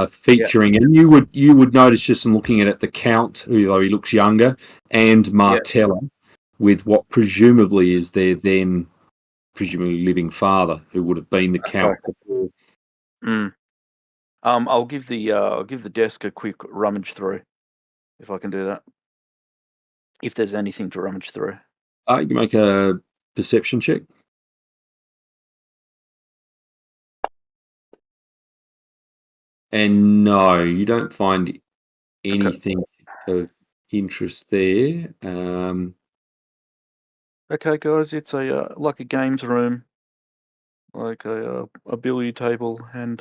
featuring, and you would notice just from looking at it, the Count, although he looks younger, and Martella, with what presumably is their then presumably living father, who would have been the Count before. I'll give the desk a quick rummage through, if I can do that. If there's anything to rummage through. You can make a perception check. And no, you don't find anything of interest there. Okay, guys, it's like a games room, like a billiard table and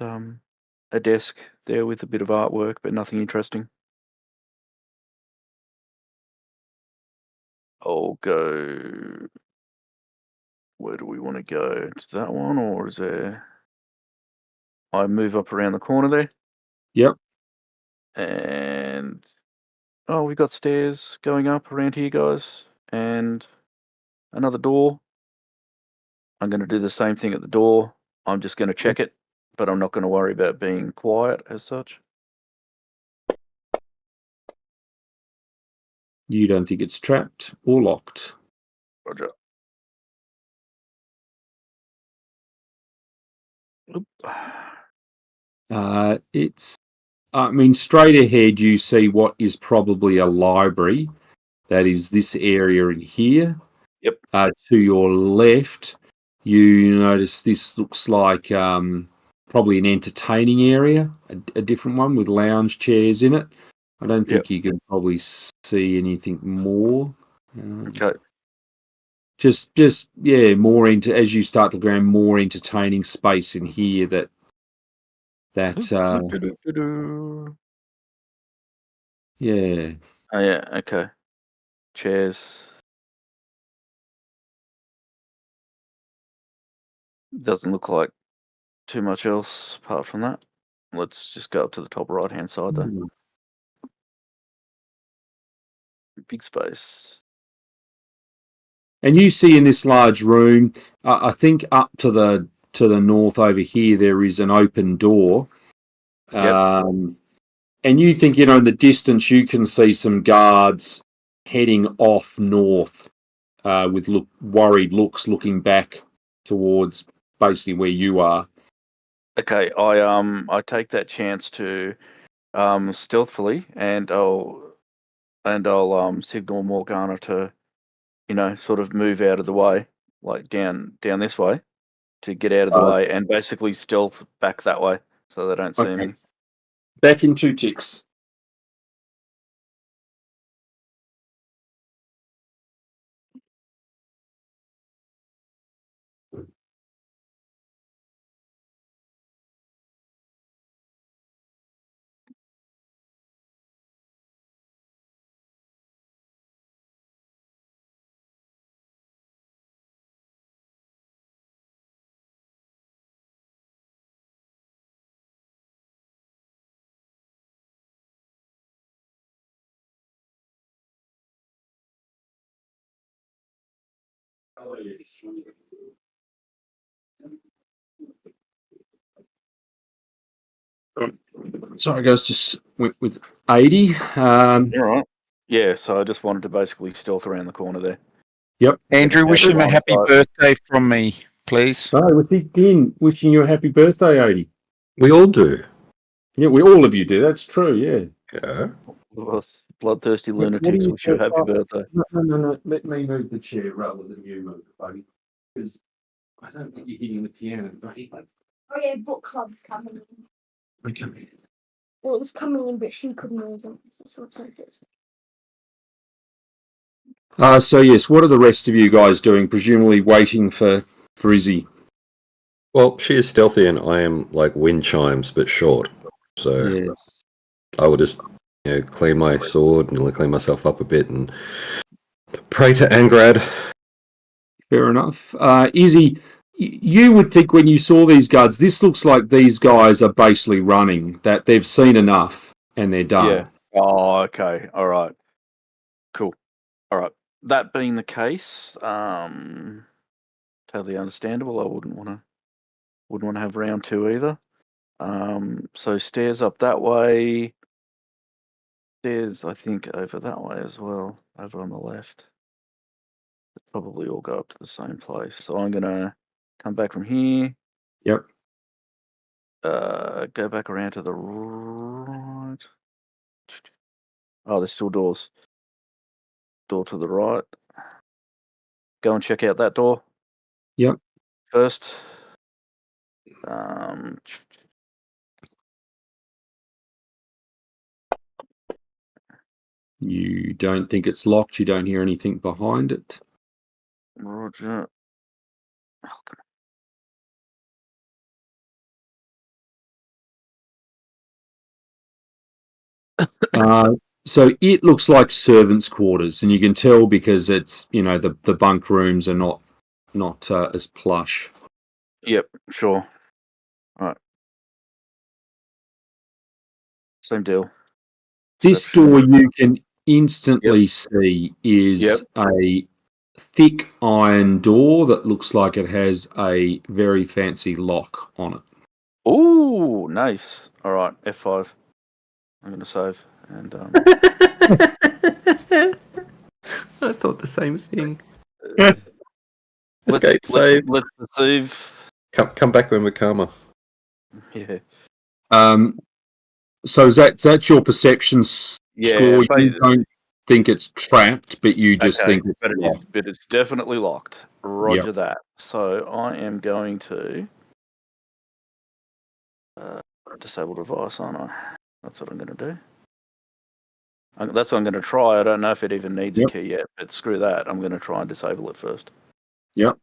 a desk there with a bit of artwork, but nothing interesting. I'll go. Where do we want to go? To that one, or is there? I move up around the corner there. Yep. And we got stairs going up around here, guys, and another door. I'm going to do the same thing at the door. I'm just going to check it, but I'm not going to worry about being quiet as such. You don't think it's trapped or locked? Roger. Oop. Straight ahead you see what is probably a library. That is this area in here. Yep. To your left, you notice this looks like probably an entertaining area, a different one with lounge chairs in it. I don't think you can probably see anything more. Okay. Just more into, as you start to grow, more entertaining space in here that yeah. Oh yeah, okay. Chairs. Doesn't look like too much else apart from that. Let's just go up to the top right hand side there. Big space. And you see in this large room, I think up to the north over here, there is an open door. And you think, in the distance, you can see some guards heading off north with worried looks looking back towards basically where you are. Okay, I take that chance to stealthily, and I'll signal Morgana to, sort of move out of the way, like down this way, to get out of the way, and basically stealth back that way so they don't see Okay. me. Back in 2 ticks. Sorry, guys, just went with 80. All right. Yeah, so I just wanted to basically stealth around the corner there. Yep. Andrew, wish him a happy birthday from me, please. So, with again, wishing you a happy birthday, 80. We all do. Yeah, all of you do. That's true, yeah. Yeah. Bloodthirsty What do lunatics you wish you a think? happy birthday. No. Let me move the chair rather than you move it, buddy. Because I don't want you hitting the piano, buddy. Oh yeah, book club's coming in. Okay. Well, it was coming in, but she couldn't move it. So it's like this. So yes, what are the rest of you guys doing? Presumably waiting for Izzy. Well, she is stealthy, and I am like wind chimes, but short. So Yes. I will just, clean my sword and clean myself up a bit and pray to Angrad. Fair enough. Izzy, you would think when you saw these guards, this looks like these guys are basically running, that they've seen enough and they're done. Yeah. Oh, okay. All right. Cool. All right. That being the case, totally understandable. I wouldn't want to have round 2 either. So stairs up that way. Stairs, I think, over that way as well, over on the left. They probably all go up to the same place. So I'm gonna come back from here. Yep. Go back around to the right. Oh, there's still doors. Door to the right. Go and check out that door. Yep. First. You don't think it's locked, you don't hear anything behind it. Roger. So it looks like servants' quarters, and you can tell because it's the bunk rooms are not as plush. Yep, sure. All right. Same deal. This door you can instantly see is a thick iron door that looks like it has a very fancy lock on it. Ooh, nice. All right, F5. I'm going to save. And I thought the same thing. let's Escape, save. Let's receive. Come back when we're calmer. Yeah. So is that your perception score? You don't think it's trapped, but you just think it's locked. But it's definitely locked. Roger that. So I am going to disable device, aren't I? That's what I'm going to do. That's what I'm going to try. I don't know if it even needs a key yet, but screw that. I'm going to try and disable it first. Yep.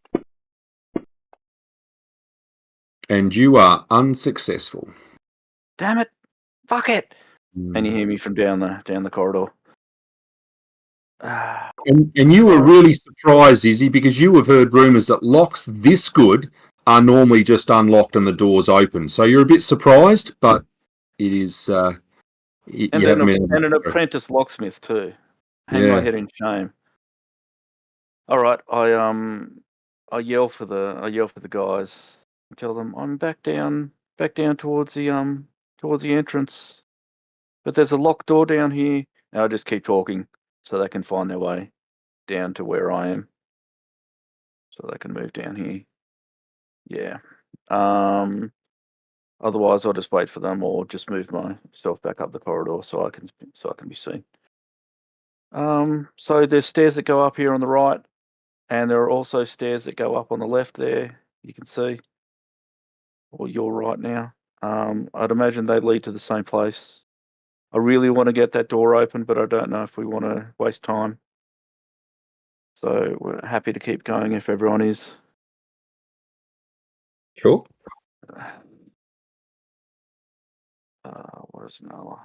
And you are unsuccessful. Damn it! Fuck it! And you hear me from down the corridor. And you were really surprised, Izzy, because you have heard rumours that locks this good are normally just unlocked and the doors open. So you're a bit surprised, but it is. And an apprentice locksmith too. Hang my head in shame. All right, I yell for the guys. I tell them I'm back down towards the entrance. But there's a locked door down here. And I just keep talking so they can find their way down to where I am. So they can move down here. Yeah. Otherwise, I'll just wait for them, or just move myself back up the corridor so I can be seen. So there's stairs that go up here on the right, and there are also stairs that go up on the left there. You can see, or you're right now. I'd imagine they lead to the same place. I really want to get that door open, but I don't know if we want to waste time. So we're happy to keep going if everyone is. Sure. What is Noah?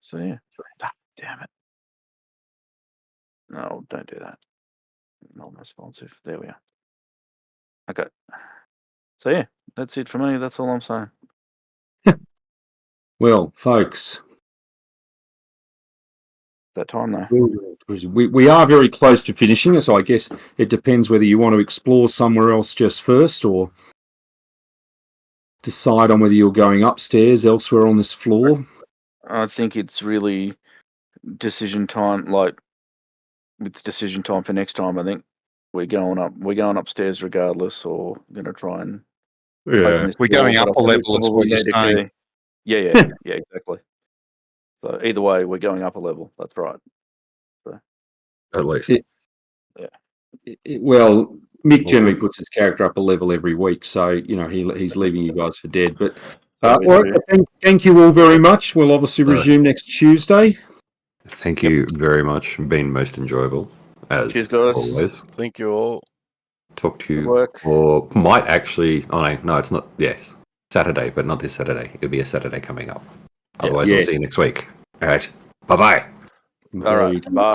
So yeah. Damn it. No, don't do that. Not responsive. There we are. Okay. So yeah, that's it for me. That's all I'm saying. Well, folks, That time though. we are very close to finishing, so I guess it depends whether you want to explore somewhere else just first, or decide on whether you're going upstairs elsewhere on this floor. I think it's really decision time. Like, it's decision time for next time. I think we're going upstairs regardless, or going to try and open this We're door, going but up I a think we level, is probably what you're need a saying. key. Yeah, exactly. So either way, we're going up a level. That's right. At least. Well, Mick generally puts his character up a level every week, so he's leaving you guys for dead. But all right, thank you all very much. We'll obviously resume next Tuesday. Thank you very much. Been most enjoyable, as Cheers, guys. always. Thank you all. Talk to Good you, work. or might actually. Oh no, it's not. Yes, Saturday, but not this Saturday. It'll be a Saturday coming up. Otherwise, Yes. I'll see you next week. All right. Bye bye. All right. Bye.